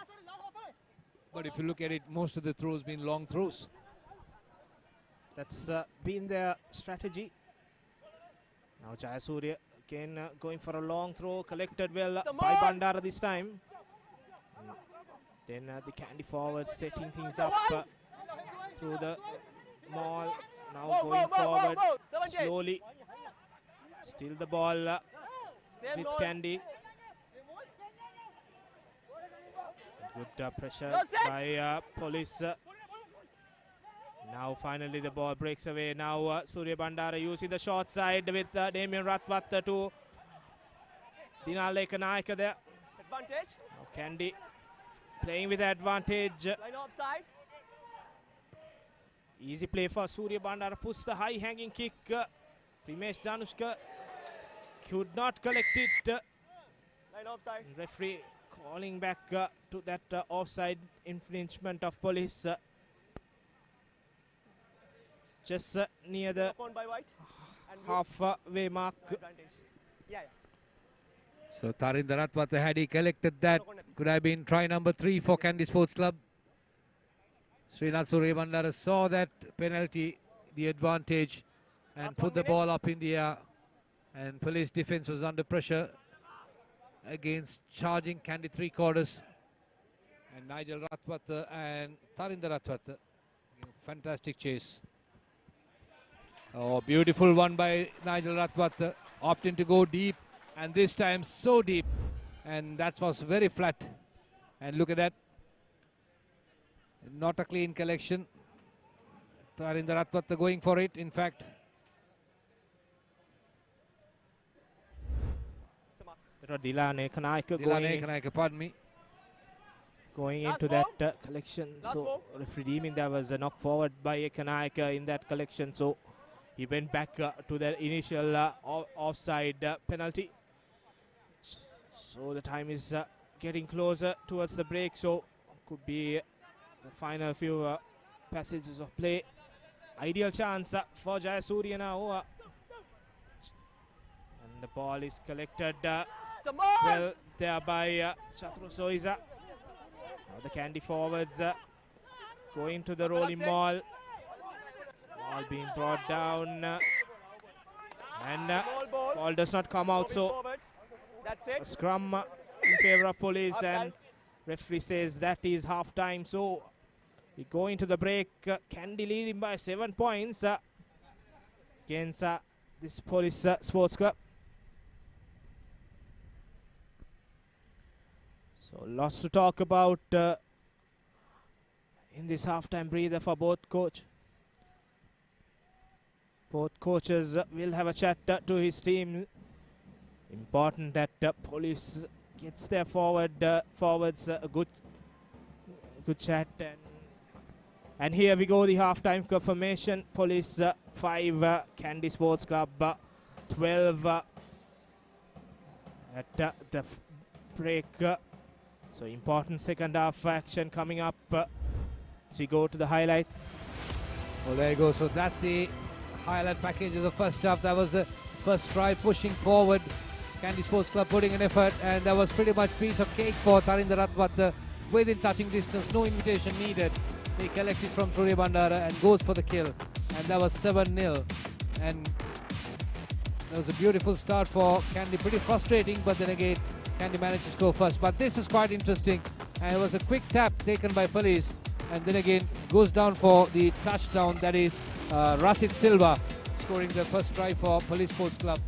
Speaker 10: But if you look at it, most of the throws been long throws.
Speaker 8: That's been their strategy. Now Jayasuriya again going for a long throw, collected well by Bandara this time. Then the Kandy forward setting things up through the maul. Now going forward slowly. Still the ball with Kandy. Good pressure by Police. Now finally the ball breaks away. Now Surya Bandara using the short side with Damien Ratwath to Dinal Lekanayaka there.
Speaker 9: Advantage.
Speaker 8: Now Kandy playing with advantage.
Speaker 9: Line offside.
Speaker 8: Easy play for Surya Bandara. Push the high hanging kick. Primesh Danushka could not collect it.
Speaker 9: Line offside.
Speaker 8: Referee calling back to that offside infringement of Police. Just near the halfway mark.
Speaker 10: So Tarinder Ratwath, had he collected that, could have been try number 3 for Kandy Sports Club. Srinath Surya Bandara saw that penalty, the advantage, and put the ball up in the air. And Police defense was under pressure against charging Kandy 3/4. And Nigel Ratwath and Tarinder Ratwath, fantastic chase. Oh, beautiful one by Nigel Ratwath, opting to go deep, and this time so deep, and that was very flat. And look at that, not a clean collection. Tarinder Ratwath going for it, in fact.
Speaker 8: Dilane Kanayaka
Speaker 10: pardon me.
Speaker 8: Going into that collection. So referee deeming there was a knock forward by Kanayaka in that collection. So he went back to the initial offside penalty. So the time is getting closer towards the break. So could be the final few passages of play. Ideal chance for Jayasuriya now. And the ball is collected well there by Chatru Soiza. Now the Kandy forwards going to the rolling maul. Ball being brought down. And ball does not come out. So a scrum in favor of Police, and referee says that is half time. So we go into the break. Kandy leading by 7 points against this Police Sports Club. So lots to talk about in this halftime breather for both coach. Both coaches will have a chat to his team. Important that Police gets their forwards a good chat. And here we go, the halftime confirmation. Police 5, Kandy Sports Club 12 at the break. So important second half action coming up as we go to the highlight.
Speaker 10: Well, there you go. So that's the highlight package of the first half. That was the first try, pushing forward. Kandy Sports Club putting an effort, and that was pretty much piece of cake for Tarinder Ratwath. Within touching distance, no invitation needed. He collects it from Surya Bandara and goes for the kill. And that was 7-0. And that was a beautiful start for Kandy. Pretty frustrating, but then again, Kandy managed to score first. But this is quite interesting. And it was a quick tap taken by Police. And then again, goes down for the touchdown. That is Rasid Silva scoring the first try for Police Sports Club.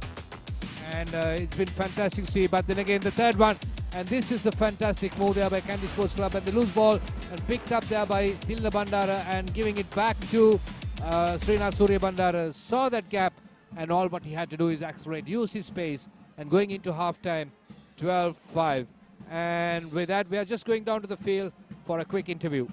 Speaker 10: And it's been fantastic to see. But then again, the third one. And this is the fantastic move there by Kandy Sports Club. And the loose ball and picked up there by Tilna Bandara and giving it back to Srinath Surya Bandara. Saw that gap and all what he had to do is accelerate, use his pace, and going into halftime, 12-5. And with that, we are just going down to the field for a quick interview.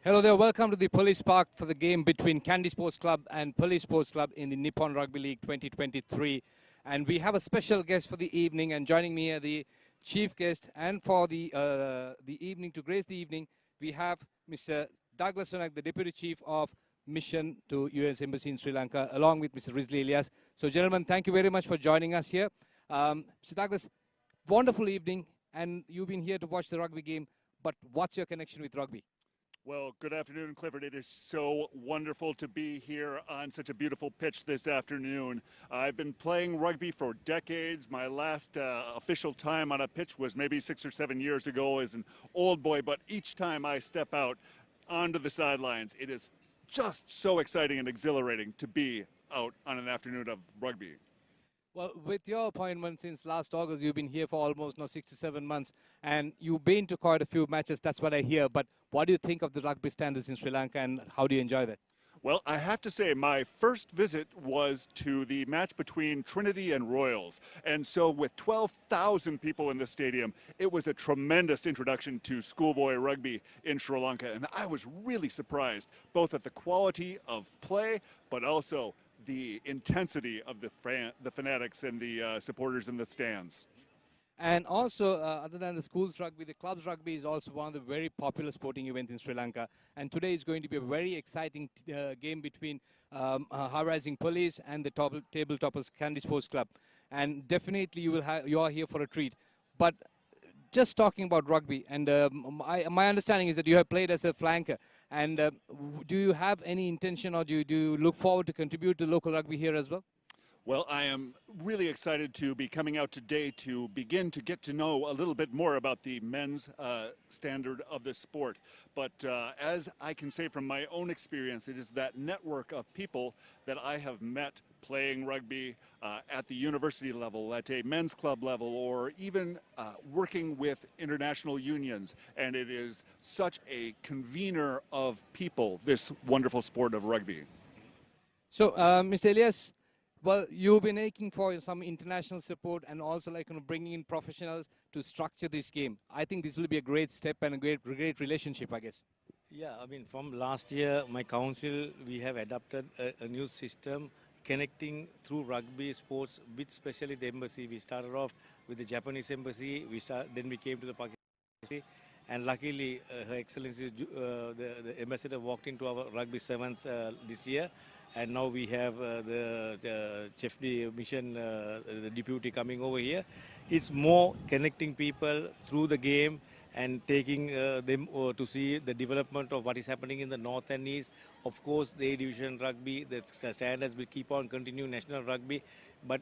Speaker 10: Hello there, welcome to the Police Park for the game between KANDY Sports Club and Police Sports Club in the Nippon Rugby League 2023. And we have a special guest for the evening, and joining me are the chief guest, and for the evening, to grace the evening, we have Mr. Douglas Sunak, the Deputy Chief of Mission to US Embassy in Sri Lanka, along with Mr. Rizli Elias. So gentlemen, thank you very much for joining us here. Mr. Douglas, wonderful evening, and you've been here to watch the rugby game, but what's your connection with rugby?
Speaker 11: Well, good afternoon, Clifford. It is so wonderful to be here on such a beautiful pitch this afternoon. I've been playing rugby for decades. My last official time on a pitch was maybe 6 or 7 years ago as an old boy, but each time I step out onto the sidelines, it is just so exciting and exhilarating to be out on an afternoon of rugby.
Speaker 10: Well, with your appointment since last August, you've been here for almost 6 to 7 months, and you've been to quite a few matches, that's what I hear. But what do you think of the rugby standards in Sri Lanka, and how do you enjoy that?
Speaker 11: Well, I have to say, my first visit was to the match between Trinity and Royals. And so with 12,000 people in the stadium, it was a tremendous introduction to schoolboy rugby in Sri Lanka. And I was really surprised, both at the quality of play, but also the intensity of the fanatics and the supporters in the stands.
Speaker 10: And also, other than the schools rugby, the clubs rugby is also one of the very popular sporting events in Sri Lanka. And today is going to be a very exciting game between High Rising Police and the table toppers KANDY Sports Club. And definitely you are here for a treat. But just talking about rugby, and my understanding is that you have played as a flanker. And do you have any intention, or do you look forward to contribute to local rugby here as well?
Speaker 11: Well, I am really excited to be coming out today to begin to get to know a little bit more about the men's standard of the sport. But as I can say from my own experience, it is that network of people that I have met playing rugby at the university level, at a men's club level, or even working with international unions. And it is such a convener of people, this wonderful sport of rugby.
Speaker 10: So, Mr. Elias, well, you've been aching for some international support and also bringing in professionals to structure this game. I think this will be a great step and a great relationship, I guess.
Speaker 2: Yeah, I mean, from last year, my council, we have adopted a new system connecting through rugby sports with especially the embassy. We started off with the Japanese embassy, then we came to the Pakistan embassy, and luckily Her Excellency, the ambassador walked into our rugby sevens this year. And now we have the Chief de Mission, the deputy coming over here. It's more connecting people through the game and taking them to see the development of what is happening in the north and east. Of course, the A division rugby, the standards will keep on continuing national rugby. But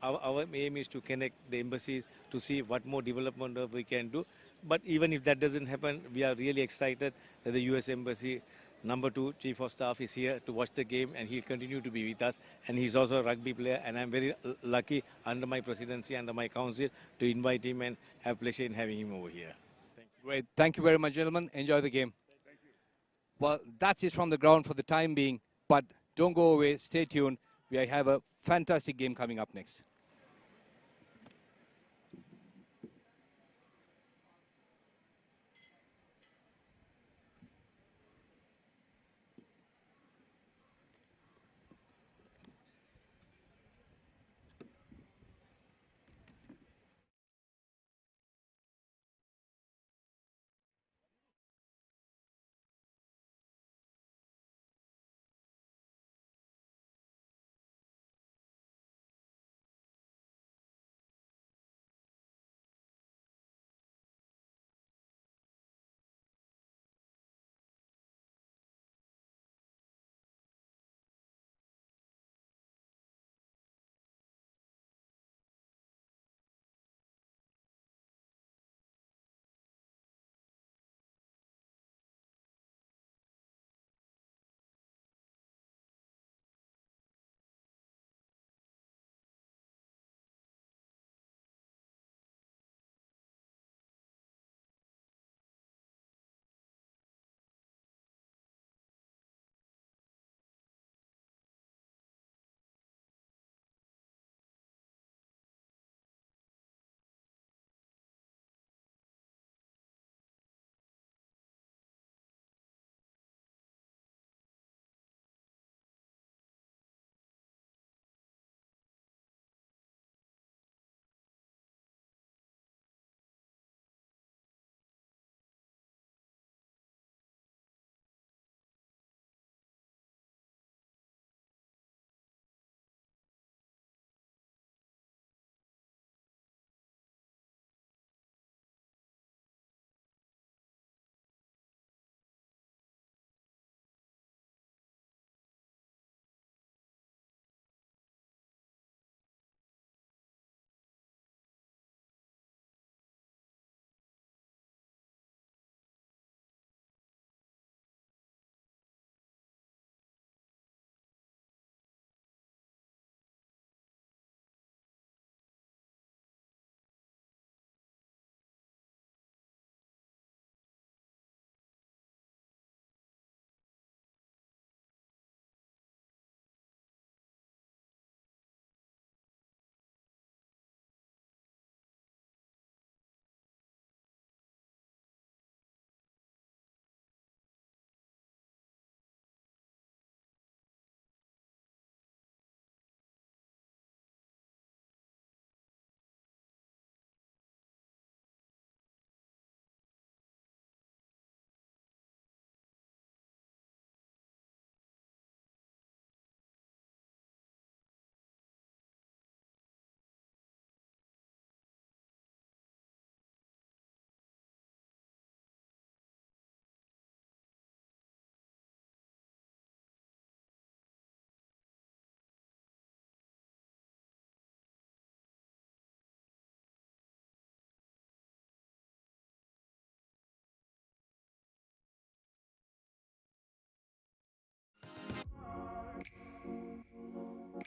Speaker 2: our aim is to connect the embassies to see what more development we can do. But even if that doesn't happen, we are really excited that the US Embassy Number 2 Chief of Staff is here to watch the game, and he'll continue to be with us. And he's also a rugby player, and I'm very lucky under my presidency, under my council, to invite him and have pleasure in having him over here. Thank you.
Speaker 10: Great. Thank you very much, gentlemen. Enjoy the game.
Speaker 11: Thank you.
Speaker 10: Well, that's it from the ground for the time being, but don't go away. Stay tuned. We have a fantastic game coming up next.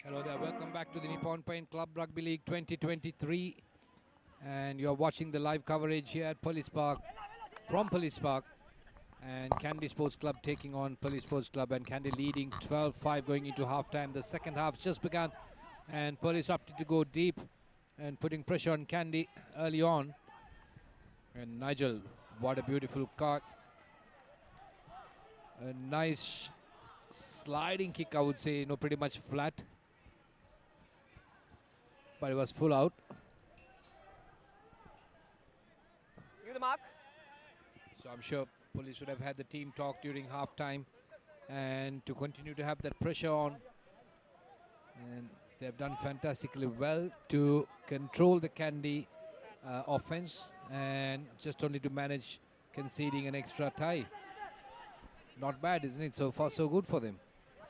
Speaker 10: Hello there, welcome back to the Nippon Paint Club Rugby League 2023. And you're watching the live coverage here at Police Park, from Police Park. And KANDY Sports Club taking on Police Sports Club, and KANDY leading 12-5 going into half-time. The second half just begun, and Police opted to go deep and putting pressure on KANDY early on. And Nigel, what a beautiful cut. A nice sliding kick, I would say, pretty much flat. But it was full out.
Speaker 9: Give the mark.
Speaker 10: So I'm sure Police would have had the team talk during half-time and to continue to have that pressure on. And they've done fantastically well to control the KANDY offense and just only to manage conceding an extra tie. Not bad, isn't it? So far, so good for them.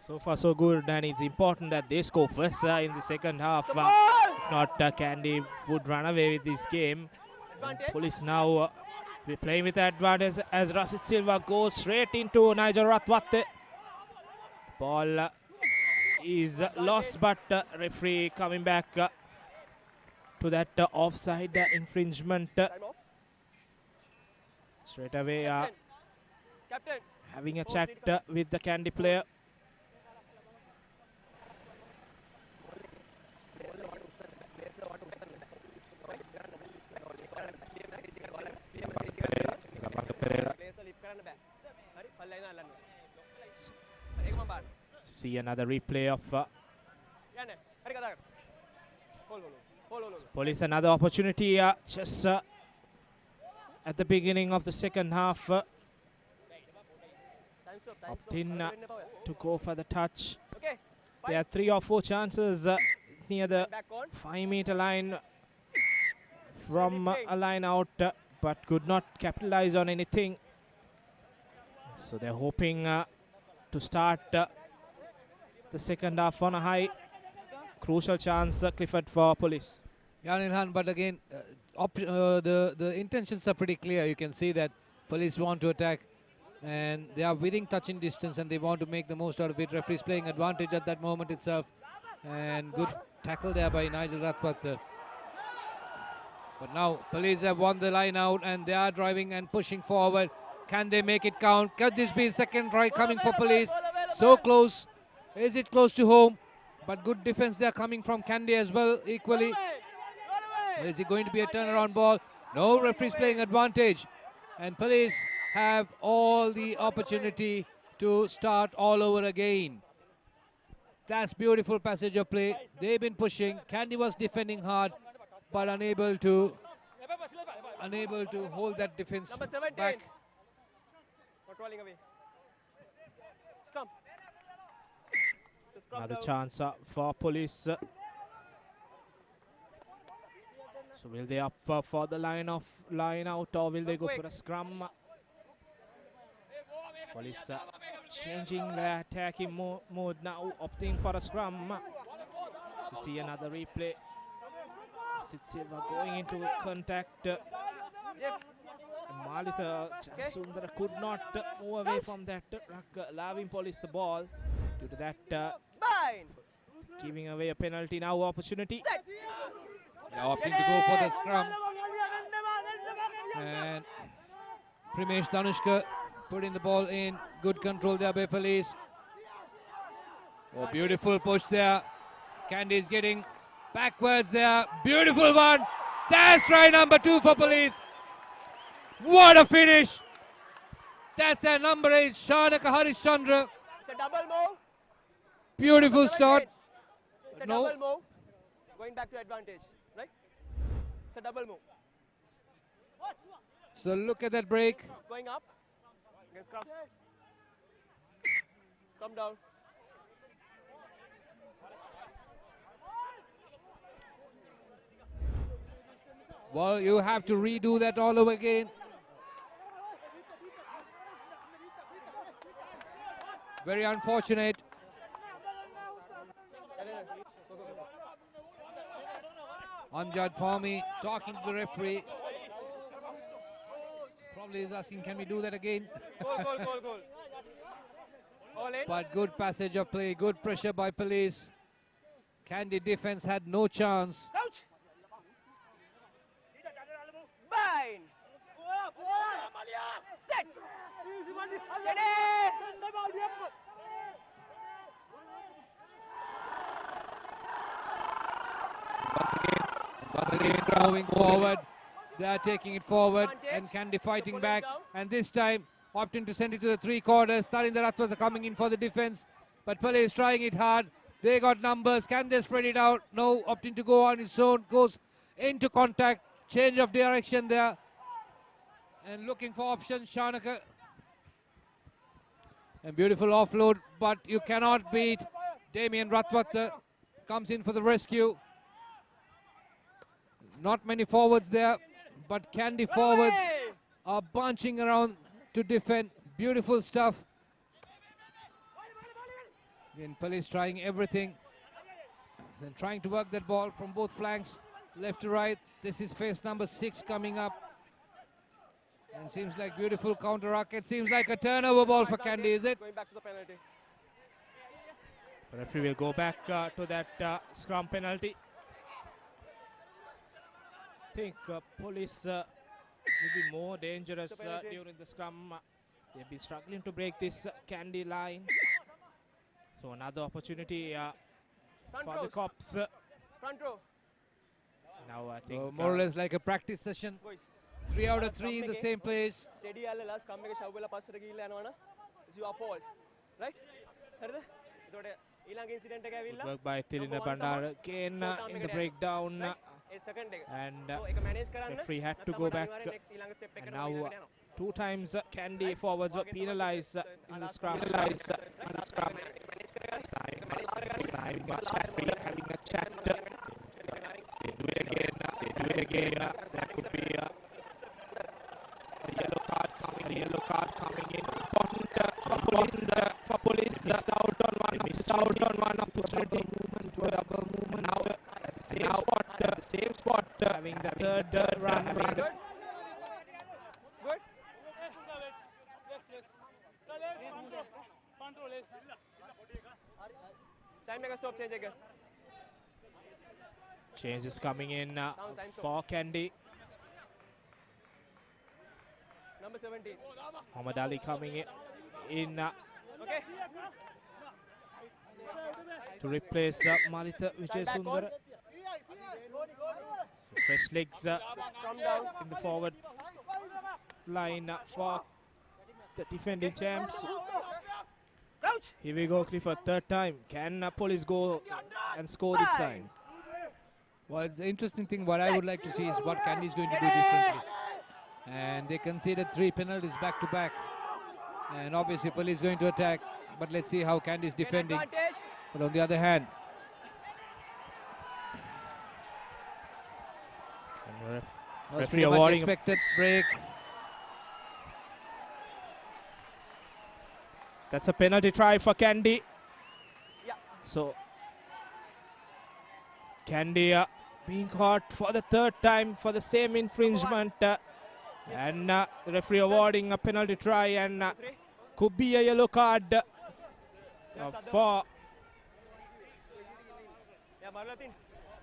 Speaker 8: So far, so good, and it's important that they score first in the second half. If not, KANDY would run away with this game. Police now playing with advantage as Rasit Silva goes straight into Nigel Ratwatte. Ball is lost, but referee coming back to that offside infringement. Straight away having a chat with the KANDY player. See another replay of Police, another opportunity just at the beginning of the second half. Opt in to go for the touch. There are 3 or 4 chances near the 5-meter line from a line out, but could not capitalize on anything. So they're hoping to start the second half on a high. Crucial chance, Clifford, for Police.
Speaker 10: Yeah, Nilhan, but again, the intentions are pretty clear. You can see that Police want to attack, and they are within touching distance, and they want to make the most out of it. Referee's playing advantage at that moment itself, and good tackle there by Nigel Ratwatte. But now Police have won the line out, and they are driving and pushing forward. Can they make it count? Could this be second try coming for Police? So close. Is it close to home? But good defense there coming from KANDY as well, equally. Is it going to be a turnaround ball? No, referee's playing advantage. And Police have all the opportunity to start all over again. That's beautiful passage of play. They've been pushing. KANDY was defending hard, but unable to hold that defense back.
Speaker 9: Controlling away. Scrum.
Speaker 8: Another chance for Police. So will they up for the line out, or will they go for a scrum? Police changing their attacking mode now, opting for a scrum. So see another replay. Rasit Silva going into contact. Malitha Sundara could not move away from that ruck, allowing Police the ball. Due to that, giving away a penalty now, opportunity.
Speaker 10: Yeah, opting to go for the scrum. And Primesh Danushka putting the ball in. Good control there by Police. Oh, beautiful push there. KANDY is getting backwards there. Beautiful one. That's try number 2 for Police. What a finish. That's their number 8, Shanaka Harishchandra.
Speaker 9: It's a double move.
Speaker 10: Beautiful start.
Speaker 9: It's a double move. Going back to advantage, right? It's a double move.
Speaker 10: So look at that break.
Speaker 9: It's going up. Against scrum. Scrum down.
Speaker 10: Well, you have to redo that all over again. Very unfortunate. Amjad Fahmy talking to the referee. Probably is asking, can we do that again?
Speaker 9: Goal in.
Speaker 10: But good passage of play, good pressure by Police. Kandy defense had no chance.
Speaker 9: Crouch. Bind. Set. Steady.
Speaker 10: Once again moving forward. They are taking it forward and Kandy fighting back. And this time opting to send it to the three quarters. Tarinder Ratwat coming in for the defense. But Pele is trying it hard. They got numbers. Can they spread it out? No, opting to go on his own. Goes into contact. Change of direction there. And looking for options. Shanaka. And beautiful offload. But you cannot beat Damien Ratwat. Comes in for the rescue. Not many forwards there. But Kandy forwards are bunching around to defend. Beautiful stuff. Again, Pele trying everything. Then trying to work that ball from both flanks, left to right. This is phase number 6 coming up. And seems like beautiful counter arc. It seems like a turnover ball for Kandy, is it?
Speaker 9: Going back to the penalty.
Speaker 8: The referee will go back to that scrum penalty. I think police will be more dangerous during the scrum. They've been struggling to break this Kandy line. So another opportunity for the cops.
Speaker 9: Front row.
Speaker 8: Now I think
Speaker 10: more or less like a practice session. 3 out of 3 in the same place.
Speaker 9: Steady alla scrum එක shove වෙලා පස්සට ගිහිල්ලා යනවනම් it's your fault. Right? හරිද? එතකොට ඊළඟ incident එක ඇවිල්ලා
Speaker 8: work by Tirina Bandara again in the breakdown. And referee had to go back. And now 2 times Kandy forwards were penalized in the scrum. Having a chat. They do it again. That could be a yellow card coming in. Important for police. Missed out on one opportunity. Double movement now. The same spot. Having the third run.
Speaker 9: Good. Time make a stop change again.
Speaker 8: Change is coming in for Kandy.
Speaker 9: Number 17.
Speaker 8: Muhammad Ali coming in
Speaker 9: Okay.
Speaker 8: to replace Malita Vijay Sundar. So fresh legs in the forward line for the defending champs. Here we go, Clifford, third time. Can police go and score this time?
Speaker 10: Well, it's the interesting thing. What I would like to see is what Kandy is going to do differently. And they conceded 3 penalties back to back. And obviously, Pele is going to attack. But let's see how Kandy is defending. But on the other hand, was pretty much expected break.
Speaker 8: That's a penalty try for Kandy.
Speaker 9: Yeah.
Speaker 8: So Kandy being caught for the 3rd time for the same infringement. And the referee awarding a penalty try, and could be a yellow card for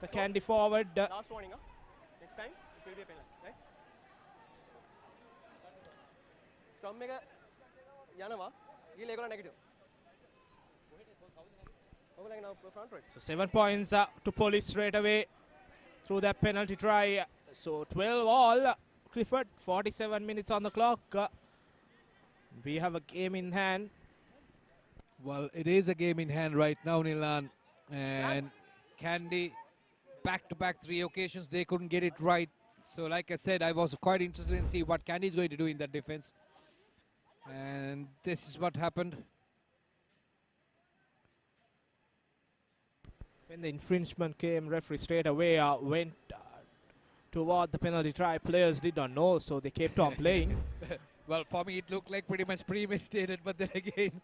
Speaker 8: the Kandy forward.
Speaker 9: Last warning, huh? Next time it will be a penalty, right? Scrum එක යනවා. ඊළ ඒගොල්ලෝ negative. ඔයගොල්ලෝ now front row.
Speaker 8: So 7 points to police straight away through that penalty try. So 12 all. Clifford, 47 minutes on the clock. We have a game in hand.
Speaker 10: Well, it is a game in hand right now, Nilan. And Kandy, back-to-back 3 occasions, they couldn't get it right. So like I said, I was quite interested in see what Kandy is going to do in that defense. And this is what happened.
Speaker 8: When the infringement came, referee straight away went toward the penalty try. Players did not know, so they kept on playing.
Speaker 10: Well, for me, it looked like pretty much premeditated, but then again,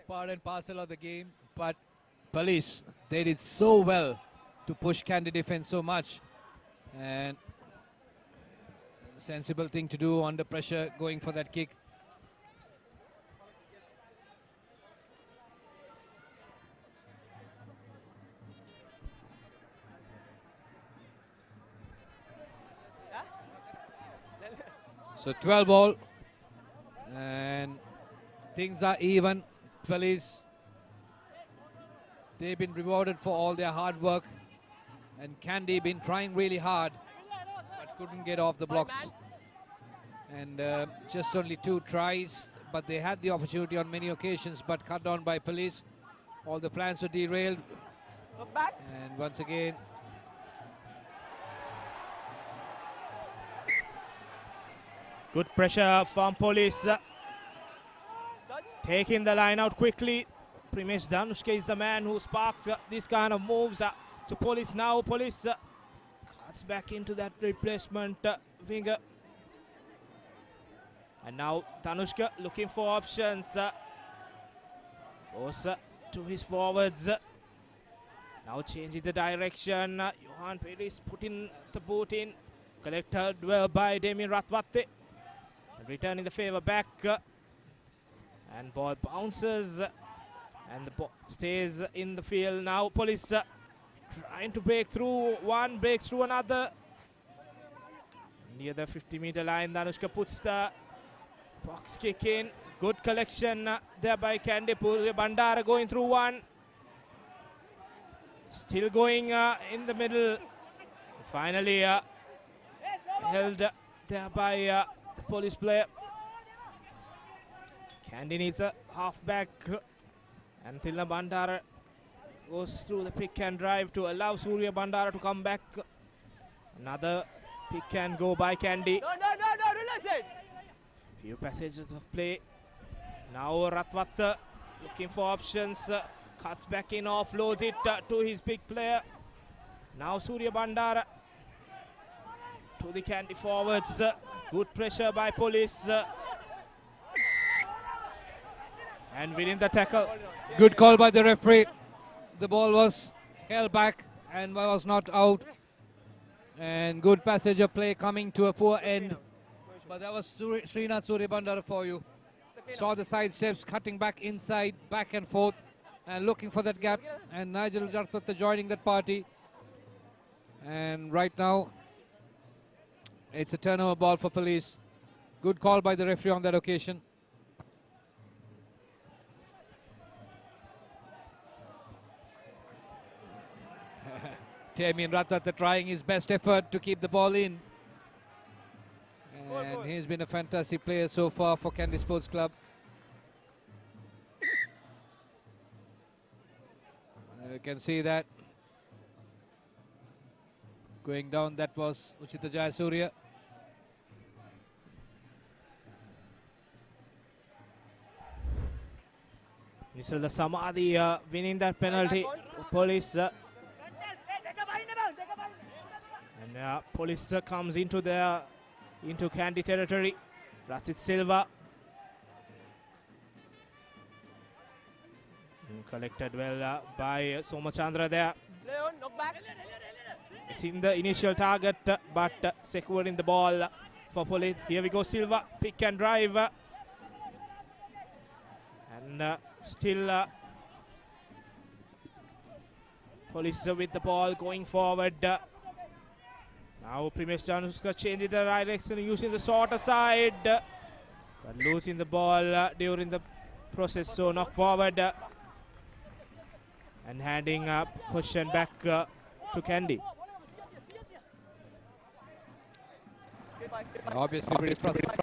Speaker 10: part and parcel of the game. But police, they did so well to push Kandy defense so much. And sensible thing to do under pressure, going for that kick. So 12 all, and things are even. Police, they've been rewarded for all their hard work, and KANDY been trying really hard but couldn't get off the blocks, and just only 2 tries, but they had the opportunity on many occasions but cut down by police. All the plans were derailed, and once again
Speaker 8: good pressure from police. Taking the line out quickly. Primesh Danushka is the man who sparks this kind of moves to police. Now police cuts back into that replacement winger. And now Danushka looking for options. Goes to his forwards. Now changing the direction. Johan Perez putting the boot in. Collected well by Damien Ratwatte. Returning the favor back. And ball bounces. And the ball stays in the field. Now police trying to break through. One breaks through another. Near the 50-meter line, Danushka puts the box kick in. Good collection there by KANDY. Bandara going through one. Still going in the middle. Finally held there by the police player. KANDY needs a halfback. And Tilna Bandara goes through the pick and drive to allow Surya Bandara to come back. Another pick and go by KANDY.
Speaker 9: No, relax it.
Speaker 8: Few passages of play. Now Ratwatte looking for options. Cuts back in, offloads it to his big player. Now Surya Bandara to the KANDY forwards. Good pressure by police. And winning the tackle.
Speaker 10: good call by the referee. The ball was held back and was not out. And good passage of play coming to a poor end. But that was Srinath Surya Bandara for you. Saw the side steps, cutting back inside, back and forth, and looking for that gap. And Nigel Ratwatte joining that party. And right now, it's a turnover ball for police. Good call by the referee on that occasion. Damien Ratwatte trying his best effort to keep the ball in. And he's been a fantastic player so far for KANDY Sports Club. You can see that. Going down, that was Uchita Jayasuriya.
Speaker 8: Nisala Samadhi winning that penalty. Police. And police comes into KANDY territory. Ratsit Silva. Collected well by Somachandra there.
Speaker 9: Leon, knock back.
Speaker 8: It's in the initial target, but securing the ball for police. Here we go, Silva. Pick and drive. And still police with the ball going forward. Now Primesh Danushka changing the direction, using the shorter side, but losing the ball during the process, so knock forward and handing up possession back to KANDY.
Speaker 10: Obviously pretty frustrated.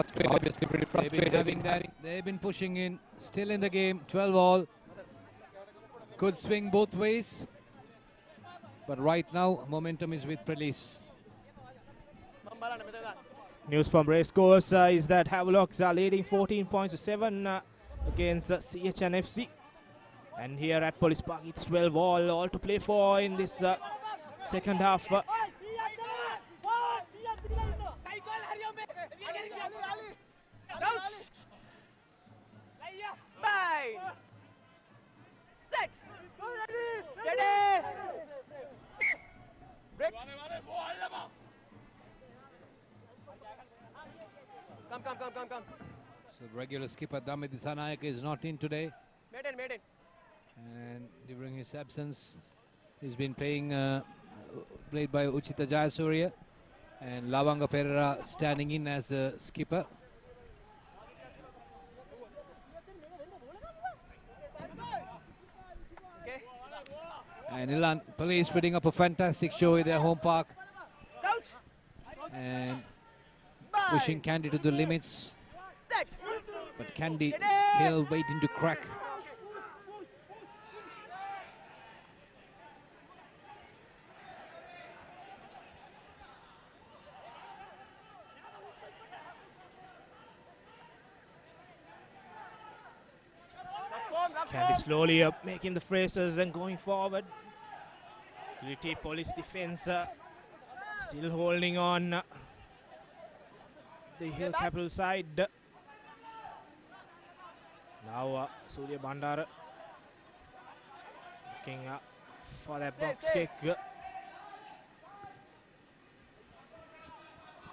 Speaker 10: They've been pushing in, still in the game, 12 all. Good swing both ways. But right now, momentum is with police.
Speaker 8: News from Racecourse is that Havelocks are leading 14 points to 7 against CHNFC. And here at Police Park, it's 12 all to play for in this second half.
Speaker 9: Bye. Set. Steady. Break. Come.
Speaker 10: So regular skipper Damit Disanayak is not in today.
Speaker 9: Maiden.
Speaker 10: And during his absence, he's been played by Uchita Jayasuriya. And Lavanga Pereira standing in as a skipper. And Ilan Police putting up a fantastic show in their home park. And pushing KANDY to the limits. But KANDY still waiting to crack.
Speaker 8: KANDY slowly making the phrases and going forward. Gritty Police defense still holding on the Hill Capital side. Now Surya Bandara looking for that box kick.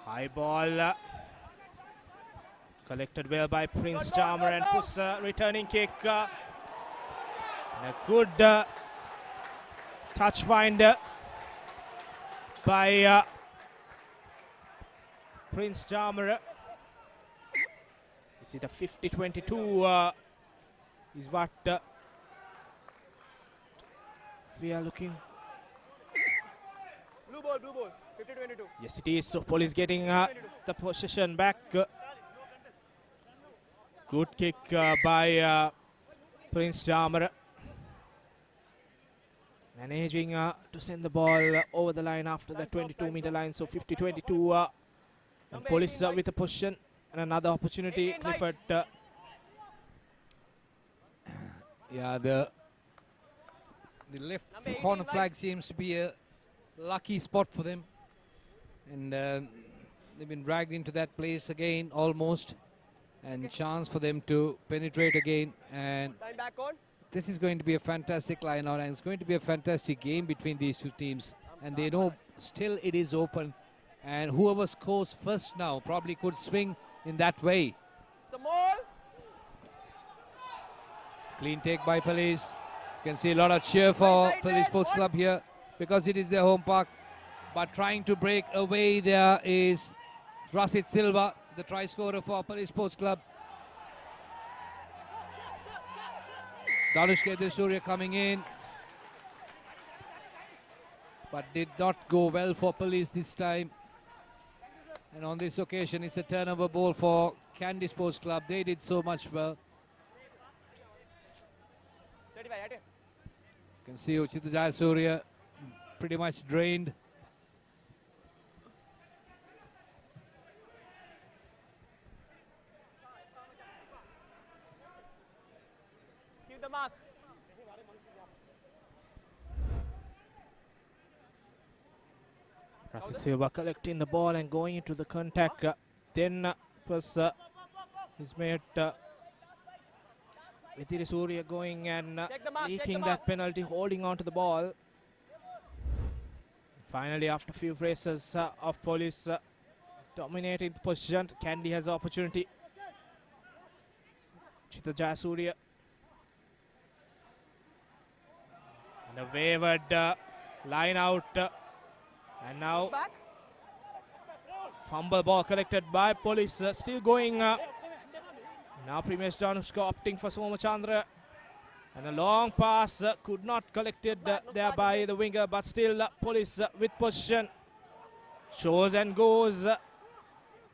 Speaker 8: High ball collected well by Prince Charmer and puts a returning kick. And a good touch finder by Prince Charmer. Is it a 50-22? Is what we are looking.
Speaker 9: Blue ball, 50-22.
Speaker 8: Yes, it is. So Police getting the possession back. Good kick by Prince Charmer. Managing to send the ball over the line after the 22-meter line. So 50-22. And Police with a possession and another opportunity. Clifford.
Speaker 10: Yeah, the left corner flag seems to be a lucky spot for them. And they've been dragged into that place again almost. And chance for them to penetrate again. And this is going to be a fantastic line out, and it's going to be a fantastic game between these two teams. And they know still it is open, and whoever scores first now probably could swing in that way. Clean take by Police. You can see a lot of cheer for Police Sports Club here because it is their home park. But trying to break away there is Rasit Silva, the try scorer for Police Sports Club. Danush Surya coming in, but did not go well for Police this time. And on this occasion, it's a turnover ball for KANDY Sports Club. They did so much well. You can see Uchita Surya pretty much drained.
Speaker 9: The mark.
Speaker 8: Rathi Silva collecting the ball and going into the contact. Then was his mate Vithiri Surya going and leaking that penalty, holding on to the ball. Finally, after a few races of Police dominating the position, KANDY has opportunity. Chita Jayasuriya. And a wavered line out. And now fumble ball collected by Police. Still going. Now Primesh Danushka opting for Somachandra. And a long pass could not collected there by the winger. But still Police with possession. Shows and goes.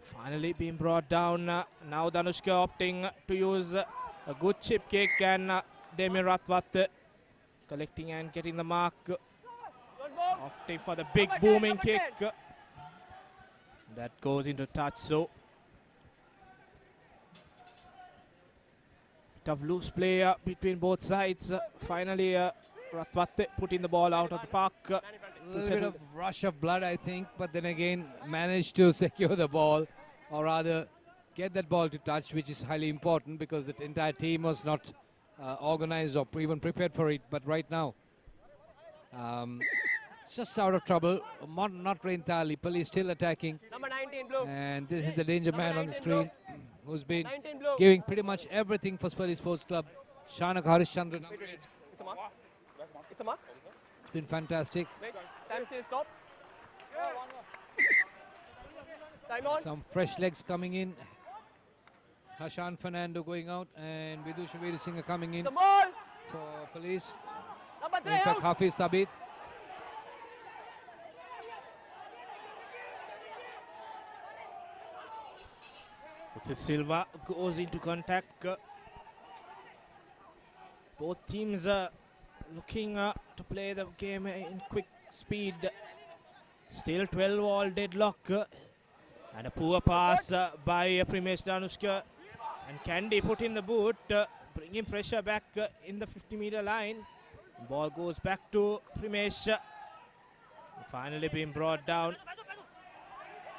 Speaker 8: Finally being brought down. Now Danushka opting to use a good chip kick. And Damien Ratwath collecting and getting the mark. Opting for the big booming kick. That goes into touch. So tough loose play between both sides. Finally Ratwath putting the ball out of the park.
Speaker 10: A little bit of rush of blood, I think, but then again managed to secure the ball, or rather get that ball to touch, which is highly important because the entire team was not organized or even prepared for it. But right now, just out of trouble, not entirely. Police still attacking.
Speaker 9: Number 19 blue.
Speaker 10: And this is the danger man on the screen who's been giving pretty much everything for Police Sports Club. Shanak Harishchandra, number 8.
Speaker 9: It's a mark. It's a mark.
Speaker 10: It's been fantastic.
Speaker 9: Wait, time says stop. Time on.
Speaker 10: Some fresh legs coming in. Hashan Fernando going out and Vidusha Veerasinghe coming in for police.
Speaker 9: Number 3
Speaker 10: In fact,
Speaker 9: out.
Speaker 10: Hafiz Tabit.
Speaker 8: Silva goes into contact. Both teams are looking to play the game in quick speed. Still 12 all deadlock. And a poor pass by Primesh Danushka. And KANDY put in the boot, bringing pressure back in the 50-meter line. Ball goes back to Primesh. Finally being brought down.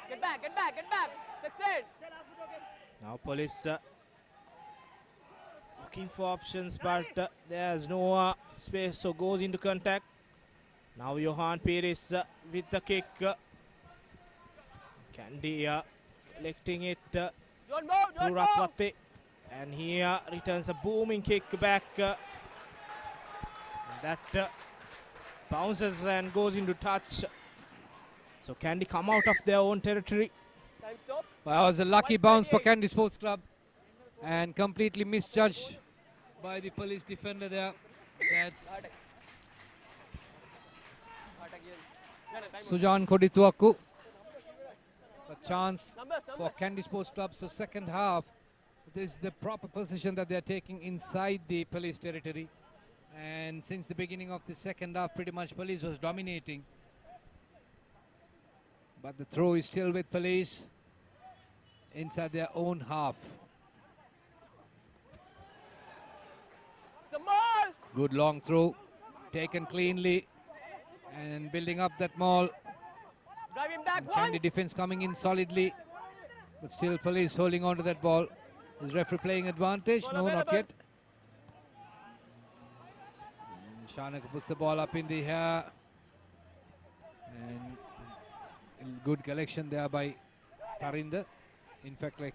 Speaker 9: Get back, get back, get back. 16.
Speaker 8: Now police looking for options, but there's no space, so goes into contact. Now Johan Pires with the kick. KANDY collecting it through Ratwate, and he returns a booming kick back. That bounces and goes into touch. So KANDY come out of their own territory.
Speaker 9: Time stop.
Speaker 10: Well, that was a lucky bounce for KANDY Sports Club and completely misjudged by the police defender there. That's Sujan Kodituaku. A chance for KANDY Sports Club. So second half, this is the proper position that they are taking inside the police territory. And since the beginning of the second half, pretty much police was dominating. But the throw is still with police inside their own half.
Speaker 9: It's a maul.
Speaker 10: Good long throw, taken cleanly and building up that maul.
Speaker 9: Drive him back.
Speaker 10: KANDY defense coming in solidly, but still police holding on to that ball. Is referee playing advantage? No, not yet. And Shanaka puts the ball up in the air. And good collection there by Tarinder. In fact, like.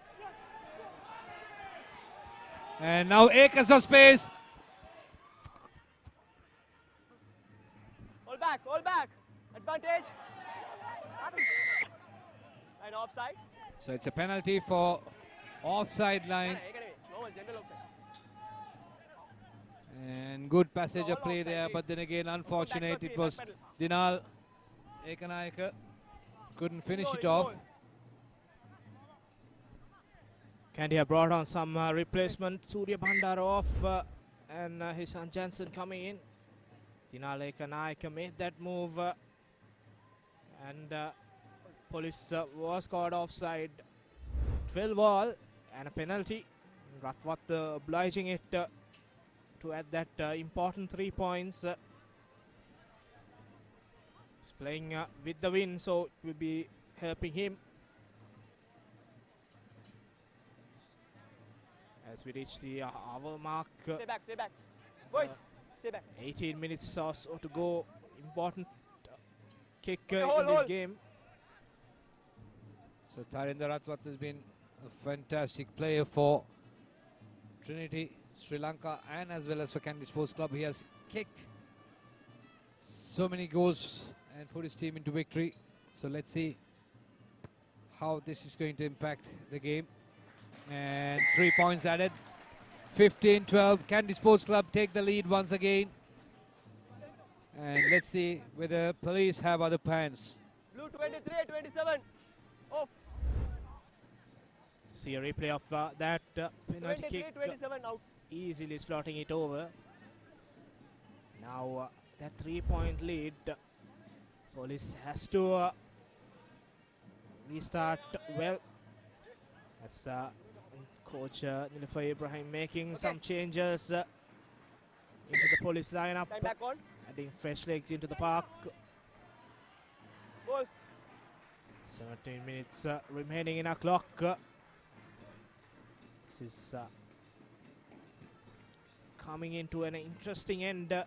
Speaker 10: And now acres of space.
Speaker 9: Hold back, hold back. Advantage. And offside.
Speaker 10: So it's a penalty for offside line. And good passage of play there, but then again unfortunate. It was Dinal Ekanayaka. Couldn't finish it off.
Speaker 8: KANDY have brought on some replacement. Surya Bandara off and his son Jansen coming in. Dinal Ekanayaka made that move and police was caught offside. 12 all and a penalty. Ratwat obliging it to add that important 3 points. He's playing with the win, so it will be helping him. As we reach the hour mark.
Speaker 9: Stay back, stay back. Boys, stay back.
Speaker 8: 18 minutes or so to go. Important kick
Speaker 9: Okay,
Speaker 8: in this game.
Speaker 10: So Tarinder Ratwat has been a fantastic player for Trinity, Sri Lanka, and as well as for KANDY Sports Club. He has kicked so many goals and put his team into victory. So let's see how this is going to impact the game. And 3 points added. 15-12. KANDY Sports Club take the lead once again. And let's see whether police have other plans.
Speaker 9: Blue 23-27. Off.
Speaker 8: See a replay of that penalty kick.
Speaker 9: 23-27 out.
Speaker 8: Easily slotting it over. Now that 3-point lead. Police has to restart well. As coach Nilufar Ibrahim making some changes into the police lineup.
Speaker 9: Time back on.
Speaker 8: Adding fresh legs into the park.
Speaker 9: Goal.
Speaker 8: 17 minutes remaining in our clock. This is coming into an interesting end.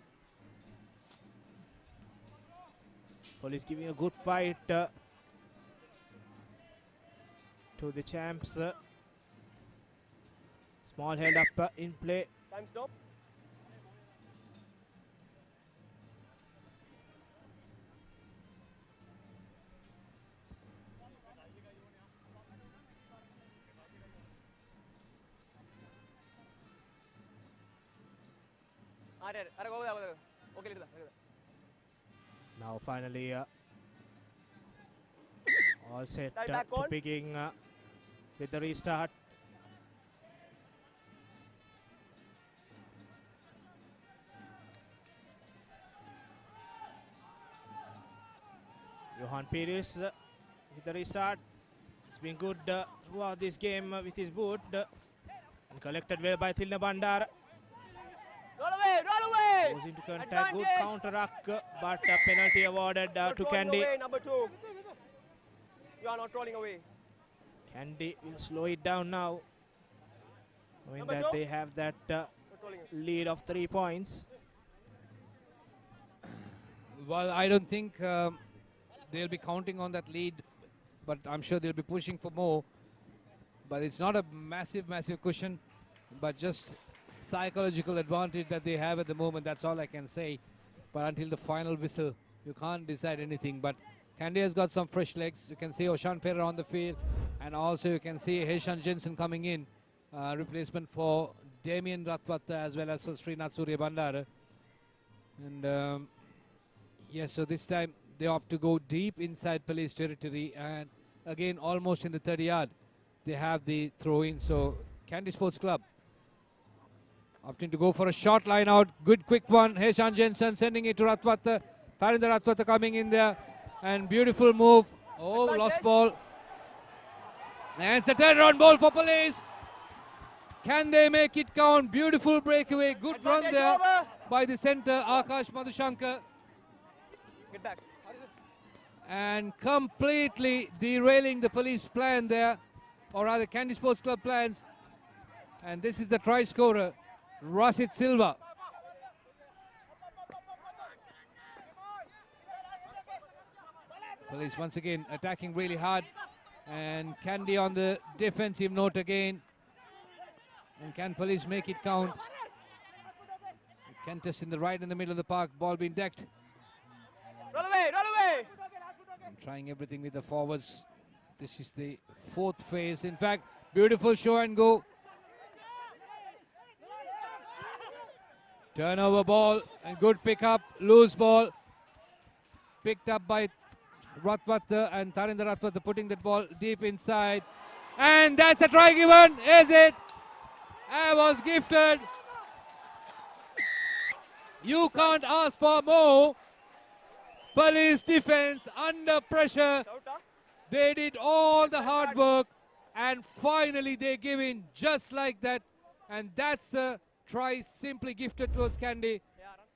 Speaker 8: Police giving a good fight to the champs. Small held up in play.
Speaker 9: Time stop.
Speaker 8: Now finally all set to begin with the restart. Johan Pires with the restart. It's been good throughout this game with his boot and collected well by Tilna Bandar.
Speaker 9: Roll away!
Speaker 8: Goes into contact, good counter-ruck, but a penalty awarded to KANDY.
Speaker 9: Away, number 2. You are not rolling away.
Speaker 8: KANDY will slow it down now, knowing
Speaker 9: Number
Speaker 8: that
Speaker 9: 2.
Speaker 8: they have that lead of 3 points.
Speaker 10: Well, I don't think they'll be counting on that lead, but I'm sure they'll be pushing for more. But it's not a massive cushion, but just psychological advantage that they have at the moment. That's all I can say. But until the final whistle, you can't decide anything. But KANDY has got some fresh legs. You can see Oshan Ferrer on the field, and also you can see Heshan Jensen coming in, replacement for Damien Ratwatta as well as Srinath Surya Bandara. And yes, so this time they opt to go deep inside police territory, and again almost in the 30-yard they have the throw-in. So KANDY Sports Club opting to go for a short line out. Good quick one. Heshan Jensen sending it to Ratwatta. Tarinder Ratwatta coming in there, and beautiful move. Oh, lost ball. And it's a turnaround ball for police. Can they make it count? Beautiful breakaway. Good run there by the centre, Akash Madhushankar.
Speaker 9: Get back.
Speaker 10: And completely derailing the police plan there, or rather KANDY Sports Club plans. And this is the try scorer, Rasit Silva. Police once again attacking really hard, and KANDY on the defensive note again. And can police make it count? Kentis in the right in the middle of the park, ball being decked.
Speaker 9: Roll away!
Speaker 10: And trying everything with the forwards. This is the 4th phase. In fact, beautiful show and go. Turnover ball and good pick up. Loose ball. Picked up by Ratwatta, and Tarinder Ratwatta putting that ball deep inside. And that's a try given, is it? I was gifted. You can't ask for more. Police defense under pressure. They did all the hard work, and finally they give in just like that. And that's a try simply gifted towards KANDY.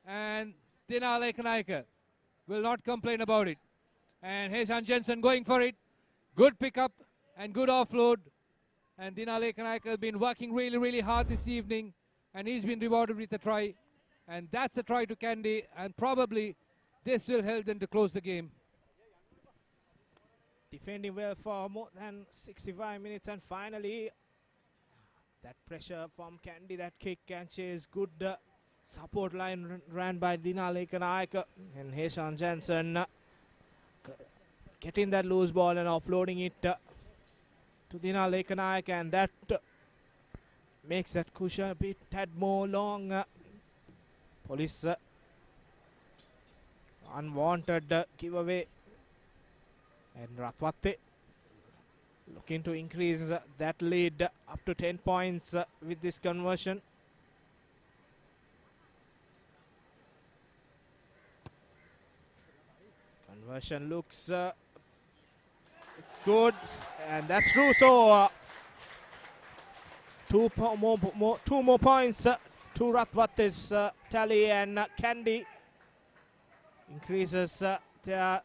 Speaker 10: And Dina Lekanaika will not complain about it. And Heshan Jensen going for it. Good pickup and good offload. And Dina Lekanaika has been working really hard this evening, and he's been rewarded with a try. And that's a try to KANDY, and probably this will help them to close the game.
Speaker 8: Defending well for more than 65 minutes, and finally that pressure from KANDY, that kick and chase, good support line ran by Dina Lekanaika, and Heshan Jensen getting that loose ball and offloading it to Dina Lekanaika, and that makes that cushion a bit tad more long. Police unwanted giveaway, and Ratwatte looking to increase that lead up to 10 points with this conversion. Conversion looks good, and that's true. So two more points to Ratwatte's tally, and KANDY increases their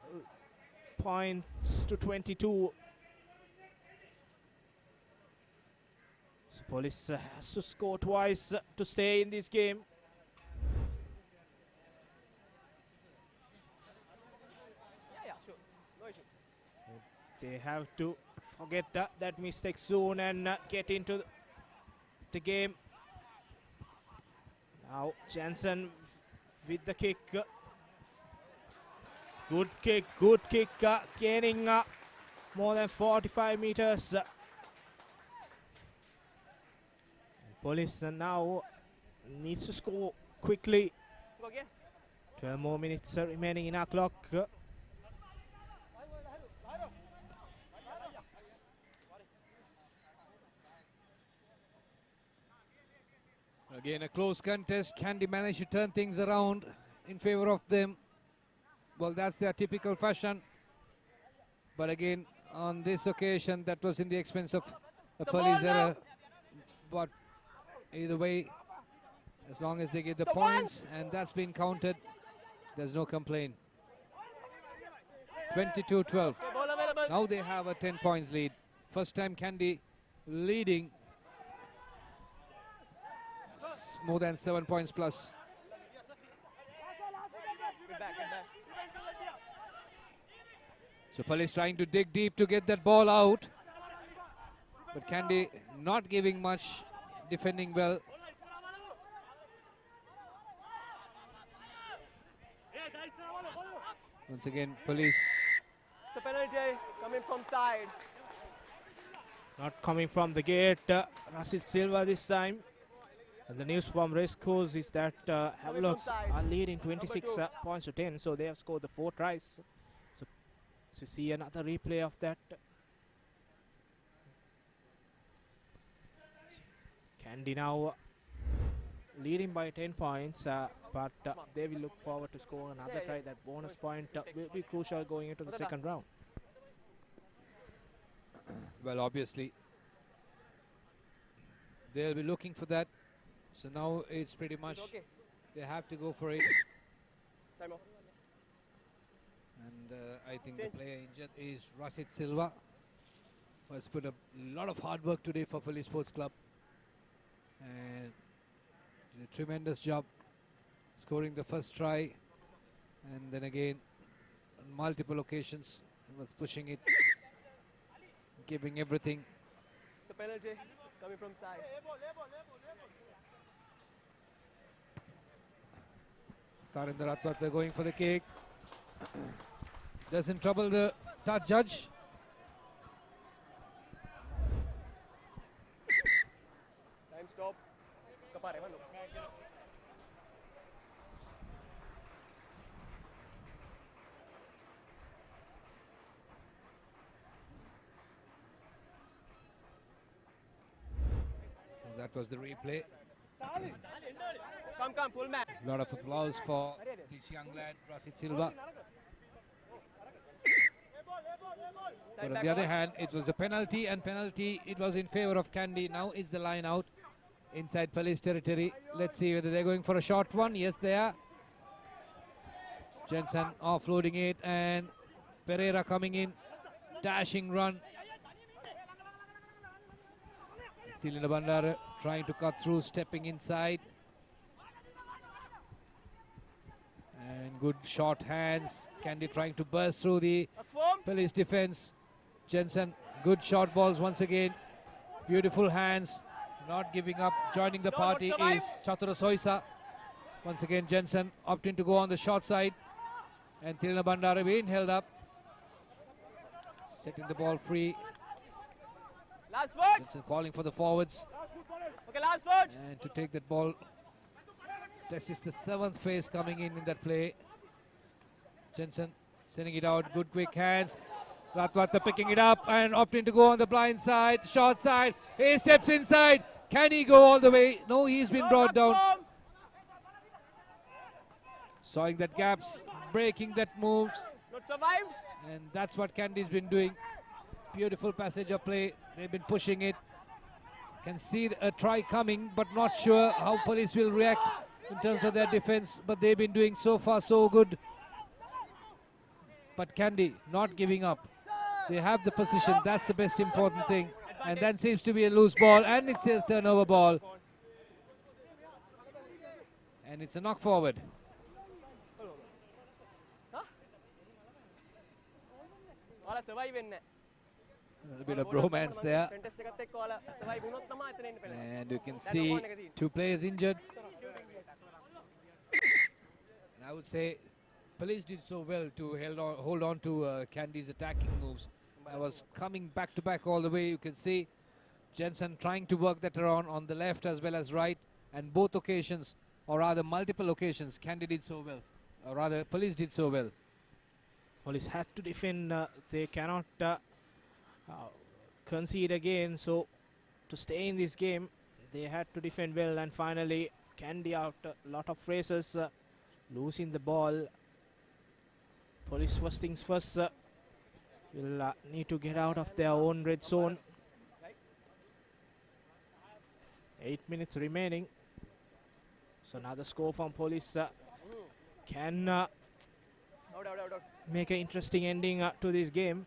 Speaker 8: points to 22. So Police has to score twice to stay in this game.
Speaker 9: Yeah, sure. No issue.
Speaker 8: They have to forget that mistake soon and get into the game. Now Jensen with the kick. Good kick, gaining more than 45 meters. Police now needs to score quickly
Speaker 9: Go again.
Speaker 8: 12 more minutes remaining in our clock.
Speaker 10: Again, a close contest. KANDY managed to turn things around in favor of them. Well, that's their typical fashion. But again, on this occasion, that was in the expense of a police error. But either way, as long as they get the points, and that's been counted, there's no complaint. 22-12. Now they have a 10 points lead. First time KANDY leading more than 7 points plus. So police trying to dig deep to get that ball out. But KANDY not giving much, defending well. Once again, police.
Speaker 9: It's a penalty coming from side.
Speaker 8: Not coming from the gate. Rasit Silva this time. And the news from race course is that Havelocks are leading 26 points to 10. So they have scored the 4 tries. So we see another replay of that. KANDY now leading by 10 points, but they will look forward to score another try. That bonus point will be crucial going into the second round.
Speaker 10: Well, obviously, they'll be looking for that. So now it's pretty much they have to go for it.
Speaker 9: Time off.
Speaker 10: And I think the player injured is Rasit Silva, who has put a lot of hard work today for Police Sports Club. And did a tremendous job scoring the first try. And then again, on multiple occasions, he was pushing it, giving everything.
Speaker 9: It's a penalty coming from side.
Speaker 10: Tarinder Ratwat going for the kick. Doesn't trouble the touch judge.
Speaker 9: Time stop. Kapare, mano.
Speaker 10: So that was the replay.
Speaker 9: Come, pull man.
Speaker 10: A lot of applause for this young lad, Rasit Silva. But on the other hand, it was a penalty, and penalty, it was in favor of KANDY. Now is the line out inside police territory. Let's see whether they're going for a short one. Yes, they are. Jensen offloading it, and Pereira coming in. Dashing run. Tilina Bandara trying to cut through, stepping inside. And good short hands. KANDY trying to burst through the police defense. Jensen, good short balls once again. Beautiful hands, not giving up. Joining the party is Chatura Soisa. Once again, Jensen opting to go on the short side. And Tilina Bandara being held up. Setting the ball free.
Speaker 9: Last word.
Speaker 10: Jensen calling for the forwards.
Speaker 9: Okay, last word.
Speaker 10: And to take that ball. This is the 7th phase coming in that play. Jensen sending it out. Good quick hands. Ratwata picking it up and opting to go on the blind side. Short side. He steps inside. Can he go all the way? No, he's been brought down. Sawing that gaps. Breaking that moves.
Speaker 9: Not survived.
Speaker 10: And that's what KANDY's been doing. Beautiful passage of play. They've been pushing it. Can see a try coming, but not sure how police will react in terms of their defense. But they've been doing so far so good. But KANDY not giving up. They have the position. That's the best important thing. And that seems to be a loose ball. And it's a turnover ball. And it's a knock forward. A little bit of bromance there. And you can see 2 players injured. And I would say police did so well to hold on to KANDY's attacking moves. I was coming back to back all the way. You can see Jensen trying to work that around on the left as well as right. And both occasions, or rather multiple occasions, KANDY did so well, or rather Police did so well.
Speaker 8: Police had to defend. They cannot concede again. So to stay in this game, they had to defend well. And finally, KANDY after a lot of races, losing the ball. Police first things first will need to get out of their own red zone. 8 minutes remaining. So another score from Police can make an interesting ending to this game.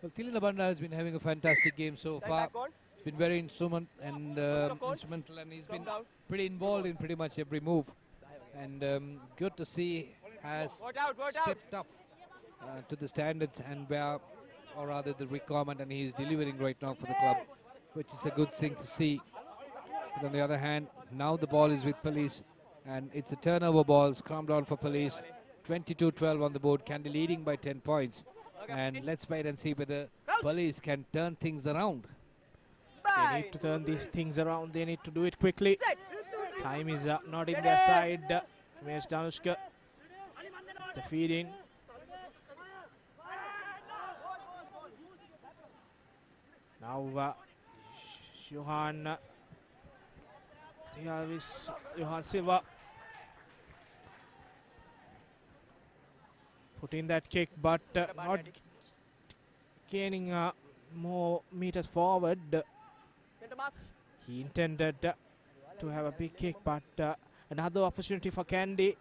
Speaker 10: Well, Tilina Banda has been having a fantastic game so far. He's been very instrumental, and he's been pretty involved in pretty much every move. And good to see has stepped up to the standards and where, or rather the requirement, and he's delivering right now for the club, which is a good thing to see. But on the other hand, now the ball is with Police, and it's a turnover ball, scrum down for Police. 22-12 on the board, KANDY leading by 10 points. And let's wait and see whether Police can turn things around.
Speaker 8: They need to turn these things around. They need to do it quickly. Time is not in their side. Mesh Danushka, the feed in. Now Johan Silva put in that kick, but not gaining more meters forward. He intended to have a big kick, but another opportunity for KANDY,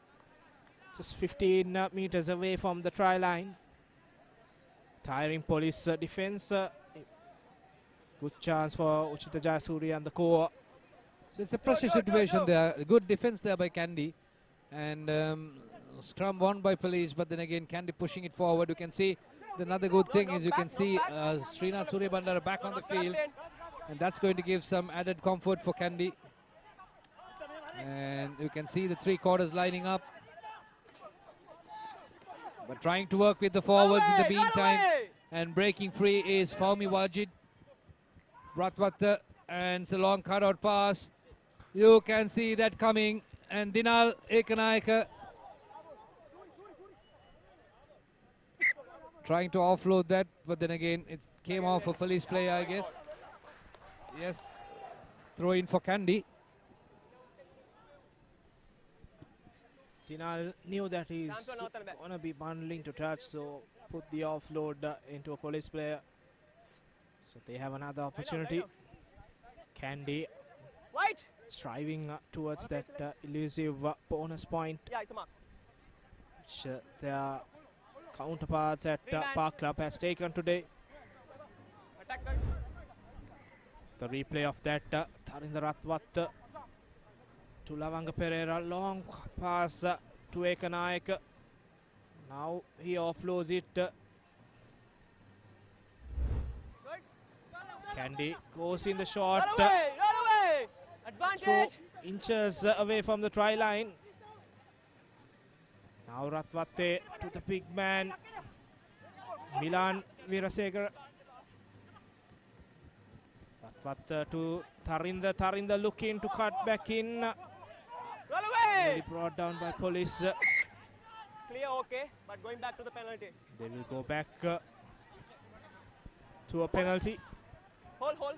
Speaker 8: just 15 meters away from the try line. Tiring Police defense. Good chance for Uchita Jayasuriya and the core.
Speaker 10: So it's a pressure situation there. Good defense there by KANDY. And scrum won by Police, but then again KANDY pushing it forward. You can see another good thing is you can see Srinath Suryabandara back on the field. And that's going to give some added comfort for KANDY. And you can see the three quarters lining up. But trying to work with the forwards in the meantime. And breaking free is Faumi Wajid. Ratwata, and it's a long cutout pass. You can see that coming. And Dinal Ekanayaka trying to offload that, but then again it came off a Police player, I guess. Yes, throw in for KANDY.
Speaker 8: Dinal knew that he's going to be bundling to touch, so put the offload into a Police player. So they have another opportunity. KANDY striving towards that elusive bonus point, which their counterparts at Park Club has taken today. The replay of that, Tharinda Ratwat to Lavanga Pereira, long pass to Ekanayak. Now he offloads it. KANDY goes in the shot. Throw inches away from the try line. Now Ratwate to the big man, Milan Virasekar. Ratwat to Tharinda. Tharinda looking to cut back in. Really brought down by Police.
Speaker 9: Clear, okay, but going back to the penalty.
Speaker 8: They will go back to a penalty.
Speaker 9: Hold.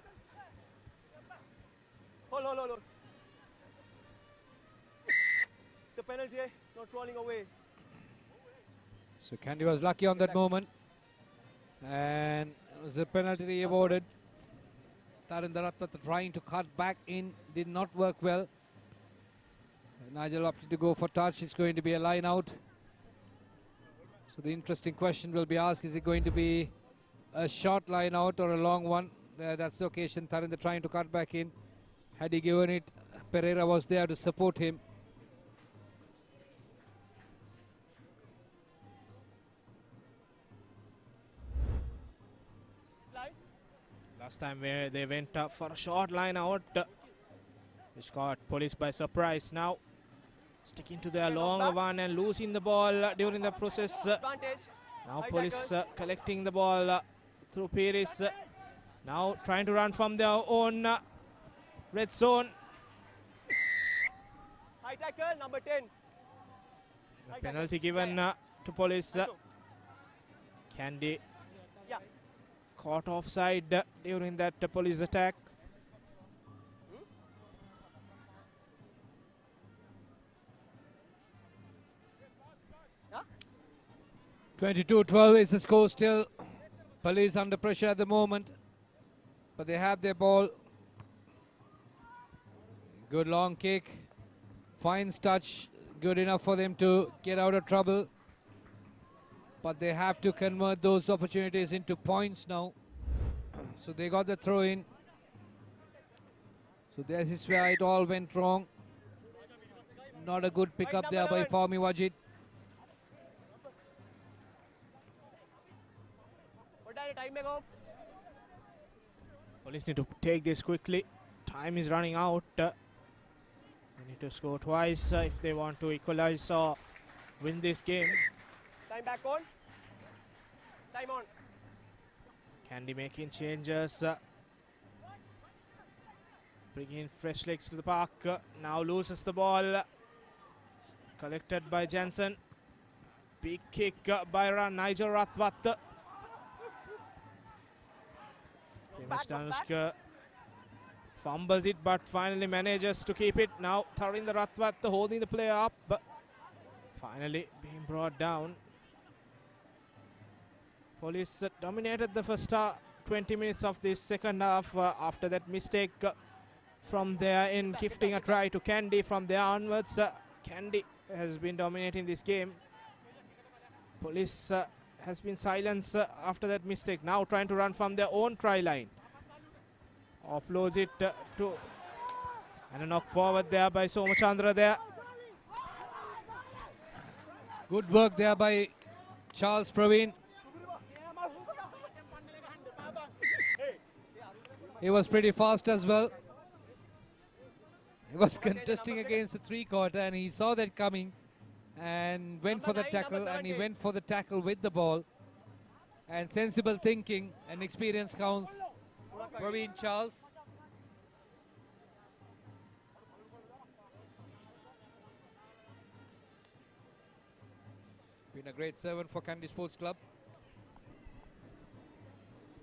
Speaker 9: It's a penalty, not rolling away.
Speaker 10: So KANDY was lucky on that moment. And it was a penalty awarded. Tharinda Ratwat trying to cut back in, did not work well. Nigel opted to go for touch. It's going to be a line out. So the interesting question will be asked, is it going to be a short line out or a long one? That's the occasion. Tharinda trying to cut back in. Had he given it, Pereira was there to support him.
Speaker 8: Last time where they went for a short line out, which caught Police by surprise. Now sticking to their longer one and losing the ball during the process. Now Police collecting the ball through Pires. Now trying to run from their own red zone.
Speaker 9: Right tackle, number 10.
Speaker 8: The penalty given to Police. KANDY caught offside during that Police attack.
Speaker 10: 22-12 is the score still. Police under pressure at the moment, but they have their ball. Good long kick, finds touch, good enough for them to get out of trouble. But they have to convert those opportunities into points now. So they got the throw in. So this is where it all went wrong. Not a good pickup there by Fahmi Wajid.
Speaker 9: Time off.
Speaker 8: Police need to take this quickly. Time is running out. They need to score twice if they want to equalize or win this game.
Speaker 9: Time back on. Time on.
Speaker 8: KANDY making changes. Bringing fresh legs to the park. Now loses the ball. Collected by Jensen. Big kick by Nigel Ratwat. Anushka fumbles it, but finally manages to keep it. Now Tarinder Ratwat holding the player up, but finally being brought down. Police dominated the first 20 minutes of this second half. After that mistake from there in gifting a try to KANDY, from there onwards, KANDY has been dominating this game. Police has been silenced after that mistake. Now trying to run from their own try line. Offloads it to, and a knock forward there by Somachandra there.
Speaker 10: Good work there by Charles Praveen. He was pretty fast as well. He was contesting against the three-quarter and he saw that coming and went for the tackle, and he went for the tackle with the ball. And sensible thinking and experience counts. Praveen Charles. Been a great servant for KANDY Sports Club.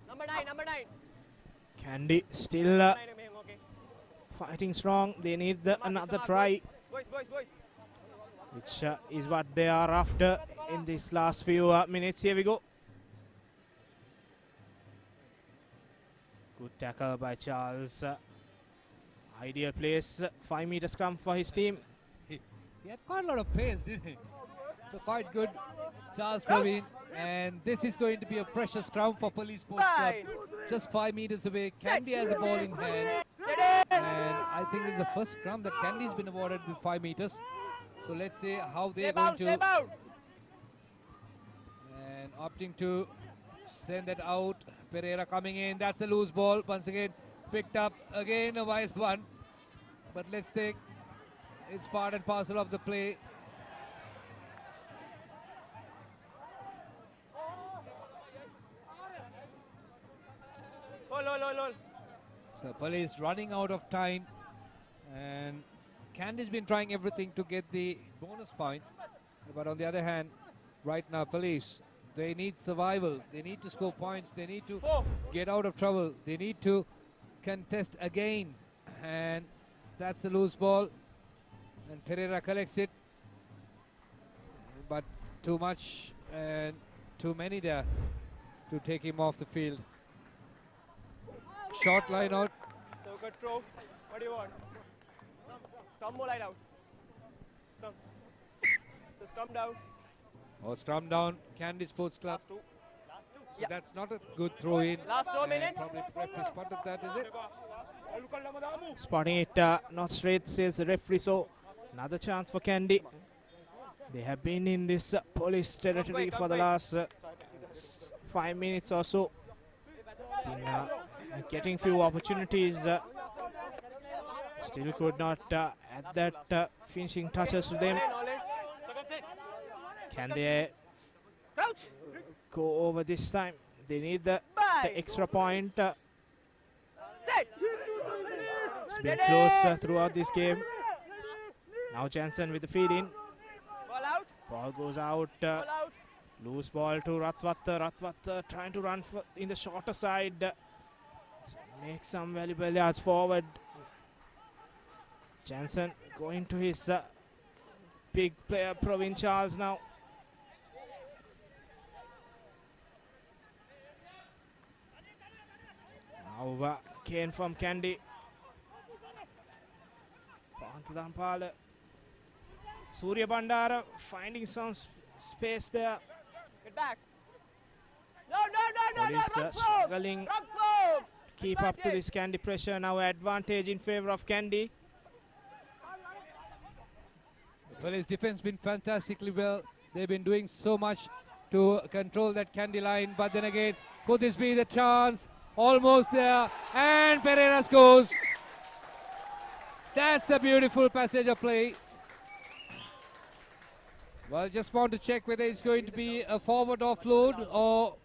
Speaker 9: Number 9, number 9.
Speaker 8: KANDY still fighting strong. They need another try, which is what they are after in these last few minutes. Here we go. Good tackle by Charles. Ideal place. 5 meter scrum for his team.
Speaker 10: He had quite a lot of pace, didn't he? So quite good, Charles Praveen. And this is going to be a precious scrum for Police Sports Club. Just 5 meters away. KANDY has the ball in hand. And I think this is the first scrum that KANDY's been awarded with 5 meters. So let's see how they are going to. And opting to send it out. Pereira coming in. That's a loose ball. Once again, picked up. Again, a wide one. But let's take. It's part and parcel of the play. So Police running out of time, and KANDY's been trying everything to get the bonus points, but on the other hand, right now Police, they need survival, they need to score points, they need to get out of trouble, they need to contest again, and that's a loose ball, and Pereira collects it, but too much and too many there to take him off the field. Short line out.
Speaker 9: So good throw. What do you want? Scrum more line out. Scrum. Just come down.
Speaker 10: Oh, scrum down. KANDY Sports Club.
Speaker 9: Last two.
Speaker 10: So that's not a good throw in.
Speaker 9: Last 2 minutes.
Speaker 10: Probably referee spotted that, is it?
Speaker 8: Spotting it not straight, says the referee. So another chance for KANDY. They have been in this Police territory for the last 5 minutes or so. Getting few opportunities, still could not add that finishing touches to them. Can they go over this time? They need the extra point. It's been close throughout this game. Now Jensen with the feed in.
Speaker 9: Ball out.
Speaker 8: Ball goes out.
Speaker 9: Ball out.
Speaker 8: Loose ball to Ratwatta. Ratwatta trying to run in the shorter side. Make some valuable yards forward. Jensen going to his big player Praveen Charles now. Now Kane from KANDY. Pantadampala. Surya Bandara finding some space there.
Speaker 9: Get back. No.
Speaker 8: Police struggling to keep up to this KANDY pressure. Now advantage in favor of KANDY.
Speaker 10: Police defense been fantastically well. They've been doing so much to control that KANDY line. But then again, could this be the chance? Almost there. And Pereira scores. That's a beautiful passage of play. Well, just want to check whether it's going to be a forward offload or...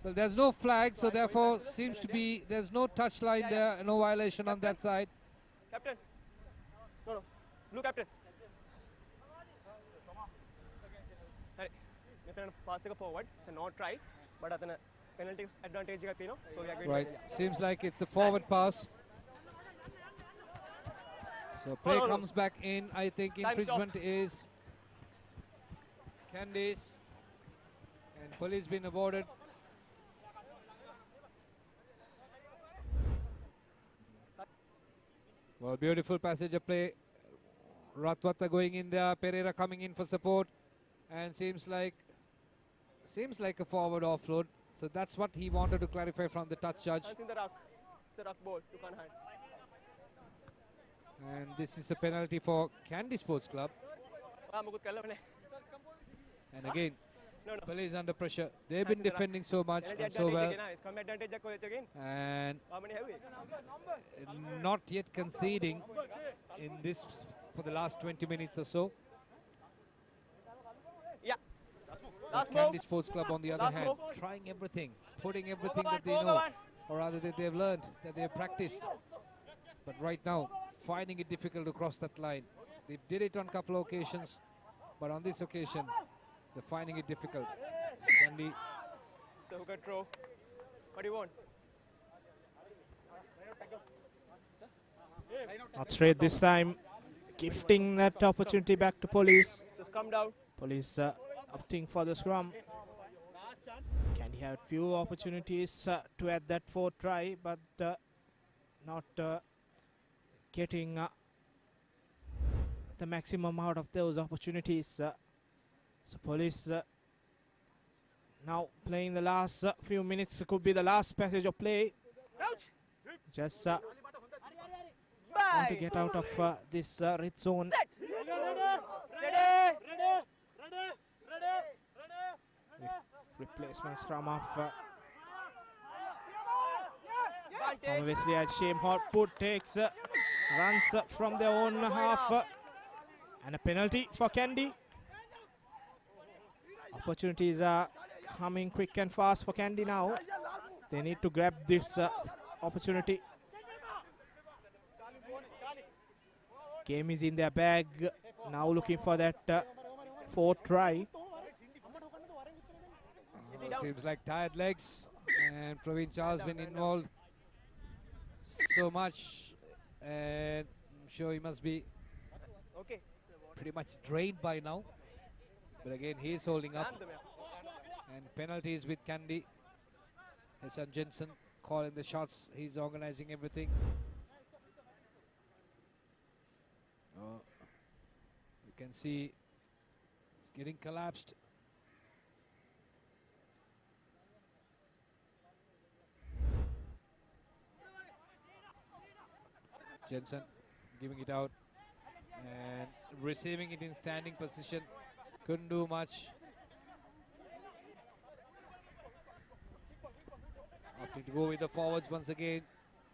Speaker 10: Well, there's no flag, so therefore seems to be there's no touch line there, no violation on that side.
Speaker 9: Captain. No. Blue captain. Pass forward. So not try, but at penalty advantage. So we are going
Speaker 10: right. Seems like it's a forward pass. So play comes back in. I think infringement is KANDY's, and police been awarded. Well, beautiful passage of play. Ratwatta going in there, Pereira coming in for support, and seems like a forward offload. So that's what he wanted to clarify from the touch judge.
Speaker 9: Hands in the ruck. It's a ruck ball. You can't hand.
Speaker 10: And this is a penalty for KANDY Sports Club. And again, police under pressure. They've been defending so much and so well. And not yet conceding in this for the last 20 minutes or so.
Speaker 9: Yeah.
Speaker 10: KANDY Sports Club, on the other hand, trying everything, putting everything that they know, or rather that they've learned, that they've practiced. But right now, finding it difficult to cross that line. They did it on a couple of occasions, but on this occasion, they're finding it difficult. KANDY.
Speaker 9: So who can throw? What do you want?
Speaker 8: Not straight this time. Gifting that opportunity back to police.
Speaker 9: Just come down.
Speaker 8: Police opting for the scrum. KANDY had few opportunities to add that fourth try, but not getting the maximum out of those opportunities. So police now playing the last few minutes. Could be the last passage of play. Just want to get out of this red zone. Replacement scrum of from Wesley at Shame Hotput takes runs from their own half, and a penalty for KANDY. Opportunities are coming quick and fast for KANDY now. They need to grab this opportunity. Game is in their bag. Now looking for that fourth try.
Speaker 10: Seems like tired legs, and Praveen Charles been involved so much, and I'm sure he must be pretty much drained by now. But again, he is holding up, and penalties with KANDY. Hassan Jensen calling the shots. He's organizing everything. You can see it's getting collapsed. Jensen giving it out and receiving it in standing position. Couldn't do much. Opting to go with the forwards once again.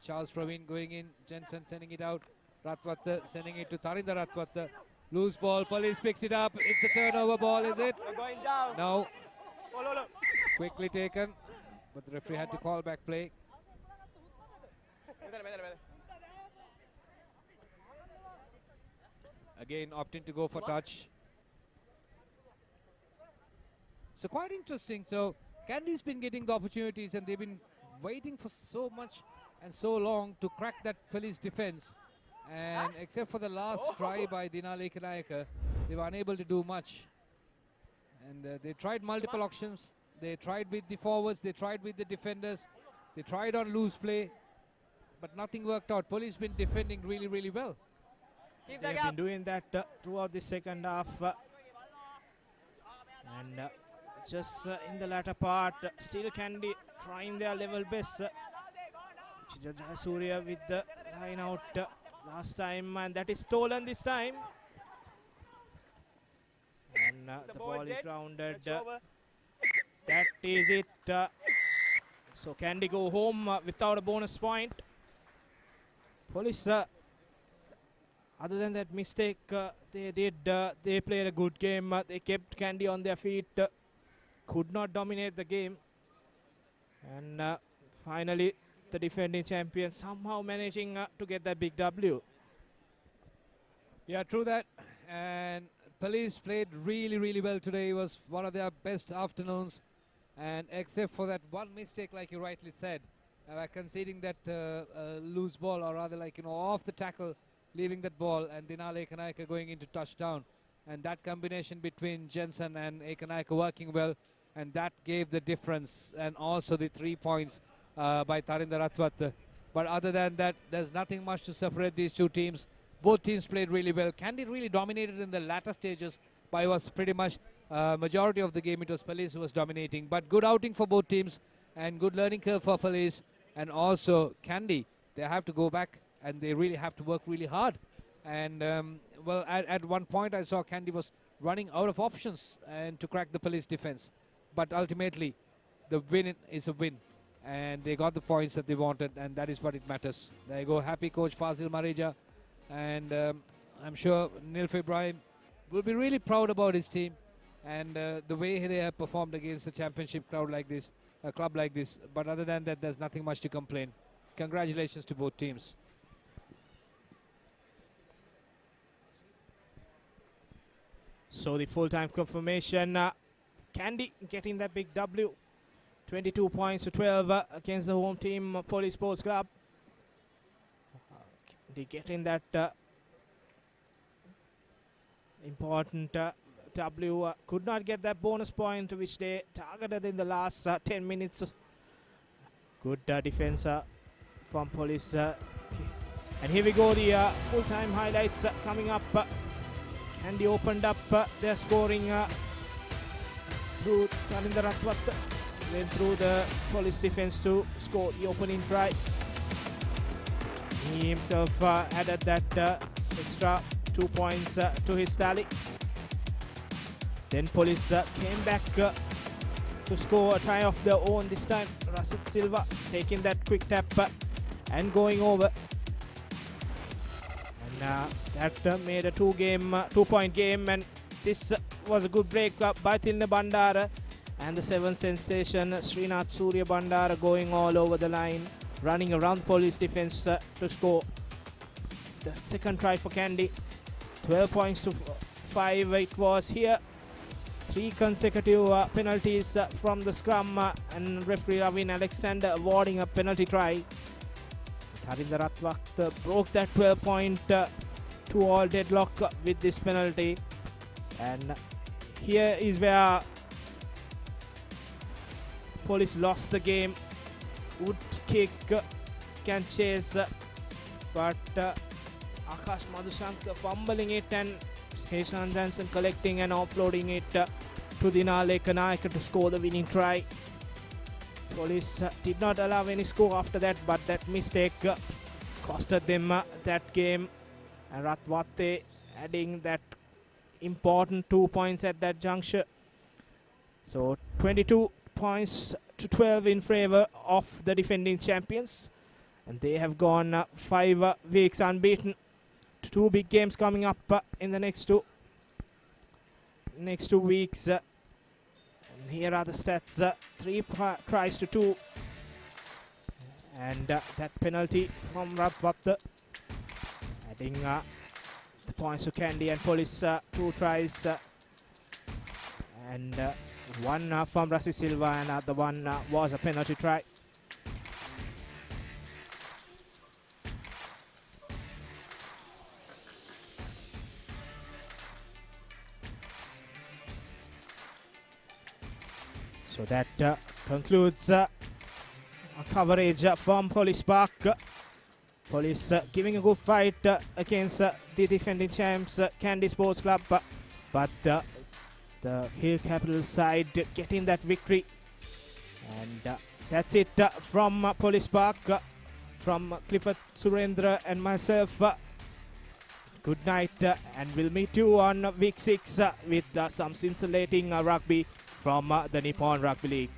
Speaker 10: Charles Praveen going in. Jensen sending it out. Ratwatta sending it to Tarinda Ratwatta. Loose ball. Police picks it up. It's a turnover ball, is it?
Speaker 9: Going down.
Speaker 10: No. Quickly taken. But the referee had to call back play. Again, opting to go for touch. So quite interesting. So KANDY's been getting the opportunities and they've been waiting for so much and so long to crack that police defense. And except for the last try by Dinale Kanayaka, they were unable to do much. And they tried multiple options. They tried with the forwards, they tried with the defenders, they tried on loose play, but nothing worked out. Police been defending really, really well.
Speaker 8: They've been doing that throughout the second half. And just in the latter part, still KANDY trying their level best. Chija Surya with the line out last time, and that is stolen this time. And the ball is grounded. That is it. So KANDY go home without a bonus point. Police, other than that mistake they played a good game. They kept KANDY on their feet. Could not dominate the game. And finally, the defending champions somehow managing to get that big W.
Speaker 10: Yeah, true that. And Police played really, really well today. It was one of their best afternoons. And except for that one mistake, like you rightly said, conceding that loose ball, or rather like, off the tackle, leaving that ball, and Dinale Kanayaka going into touchdown. And that combination between Jensen and Ekanayaka working well, and that gave the difference. And also the 3 points by Tarinder Ratwat. But other than that, there's nothing much to separate these two teams. Both teams played really well. KANDY really dominated in the latter stages, but it was pretty much majority of the game it was Police who was dominating. But good outing for both teams and good learning curve for Police. And also KANDY, they have to go back and they really have to work really hard. And well, at one point I saw KANDY was running out of options and to crack the Police defense. But ultimately, the win is a win. And they got the points that they wanted, and that is what it matters. There you go, happy coach Fazil Mareja. And I'm sure Nilf Ibrahim will be really proud about his team and the way they have performed against a championship crowd like this, a club like this. But other than that, there's nothing much to complain. Congratulations to both teams.
Speaker 8: So the full-time confirmation, KANDY getting that big W, 22 points to 12 against the home team, Police Sports Club. KANDY getting that important W, could not get that bonus point which they targeted in the last 10 minutes. Good defense from Police. And here we go, the full-time highlights coming up. KANDY opened up their scoring through Tarinder Ratwat, then through the Police defense to score the opening try. He himself added that extra 2 points to his tally. Then Police came back to score a try of their own this time. Rasit Silva taking that quick tap and going over. And that made a 2-point game, and this was a good break up by Tilna Bandara. And the 7th sensation, Srinath Surya Bandara, going all over the line, running around Police defense to score the second try for KANDY. 12 points to 5 it was here. 3 consecutive penalties from the scrum, and referee Ravin Alexander awarding a penalty try. Tarinder Ratwat broke that 12-point 2-all deadlock with this penalty. And here is where Police lost the game. Would kick, can chase, but Akash Madhushankar fumbling it, and Heshan Johnson collecting and offloading it to Dinale Kanayaka to score the winning try. Police did not allow any score after that, but that mistake costed them that game. And Ratwate adding that important 2 points at that juncture. So 22 points to 12 in favor of the defending champions. And they have gone 5 weeks unbeaten. 2 big games coming up in the next two weeks. And here are the stats: 3 tries to 2, and that penalty from Ratwat, adding the points to KANDY and Police. 2 tries and one from Rasi Silva, and the one was a penalty try. So that concludes coverage from Police Park. Police giving a good fight against the defending champs KANDY Sports Club, but the Hill Capital side getting that victory. And that's it from Police Park, from Clifford, Surendra and myself. Good night, and we'll meet you on week 6 with some scintillating rugby from the Nippon Rugby League.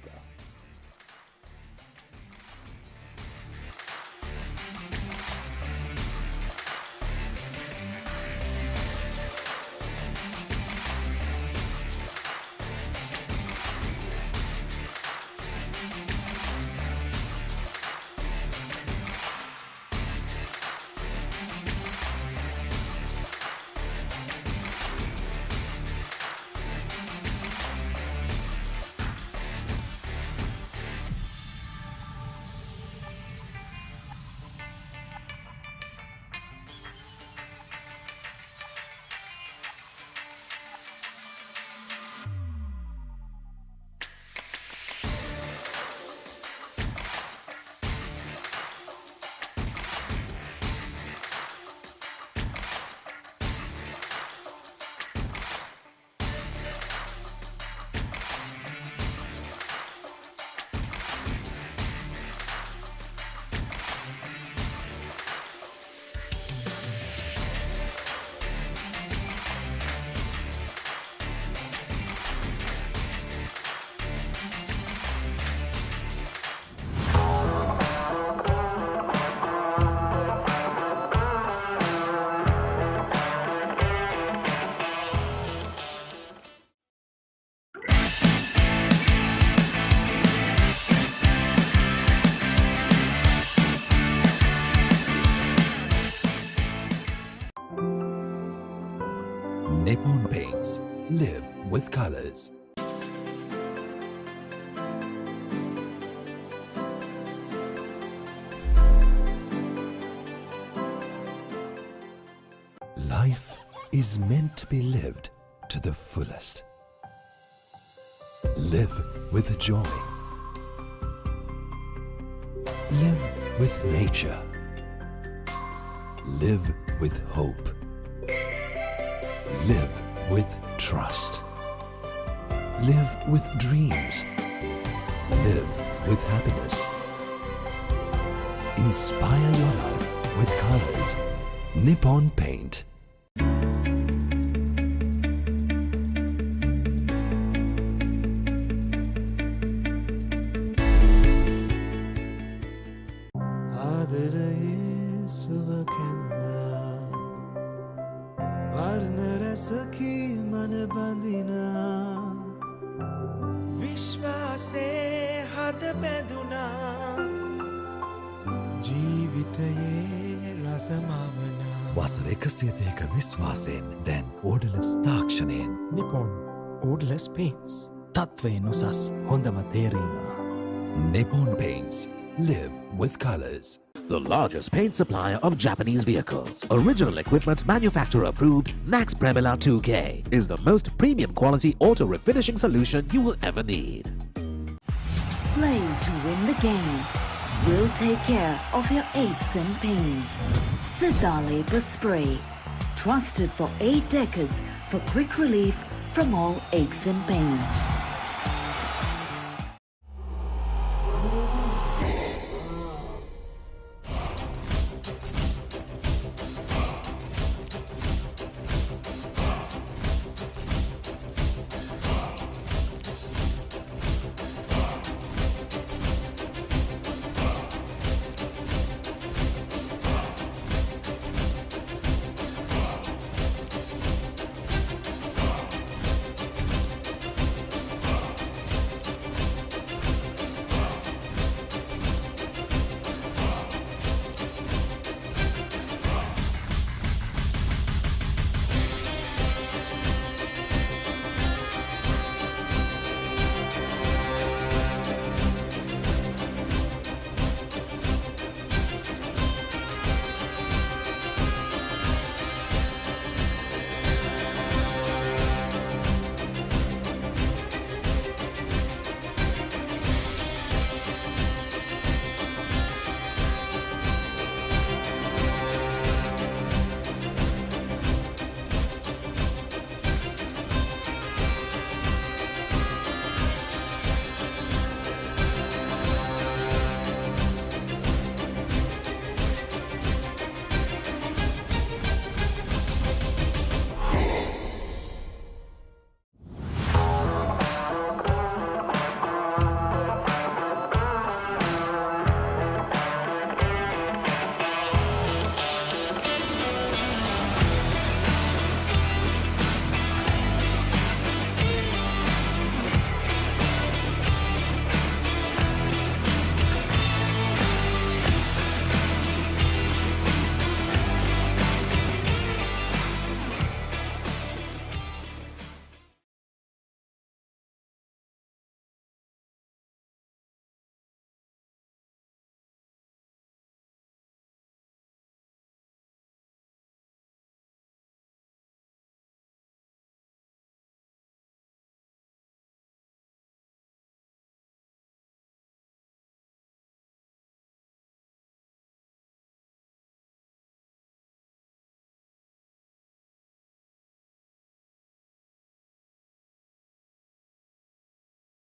Speaker 4: Nippon Paints. Live with colors. Life is meant to be lived to the fullest. Live with joy. Live with nature. Live with hope. Live with trust. Live with dreams. Live with happiness. Inspire your life with colors. Nippon Paint. වසර 130ක විශ්වාසයෙන් දැන් ඕඩලස් තාක්ෂණයෙන්
Speaker 5: Nippon Odorless Paints. තත්වයෙන් උසස් හොඳම තේරීම.
Speaker 4: Nippon Paints. Live with colors.
Speaker 6: The largest paint supplier of Japanese vehicles. Original equipment manufacturer approved Nax Premila 2K is the most premium quality auto refinishing solution you will ever need.
Speaker 7: Playing to win the game. We'll take care of your aches and pains. Sidale Spray. Trusted for 8 decades for quick relief from all aches and pains.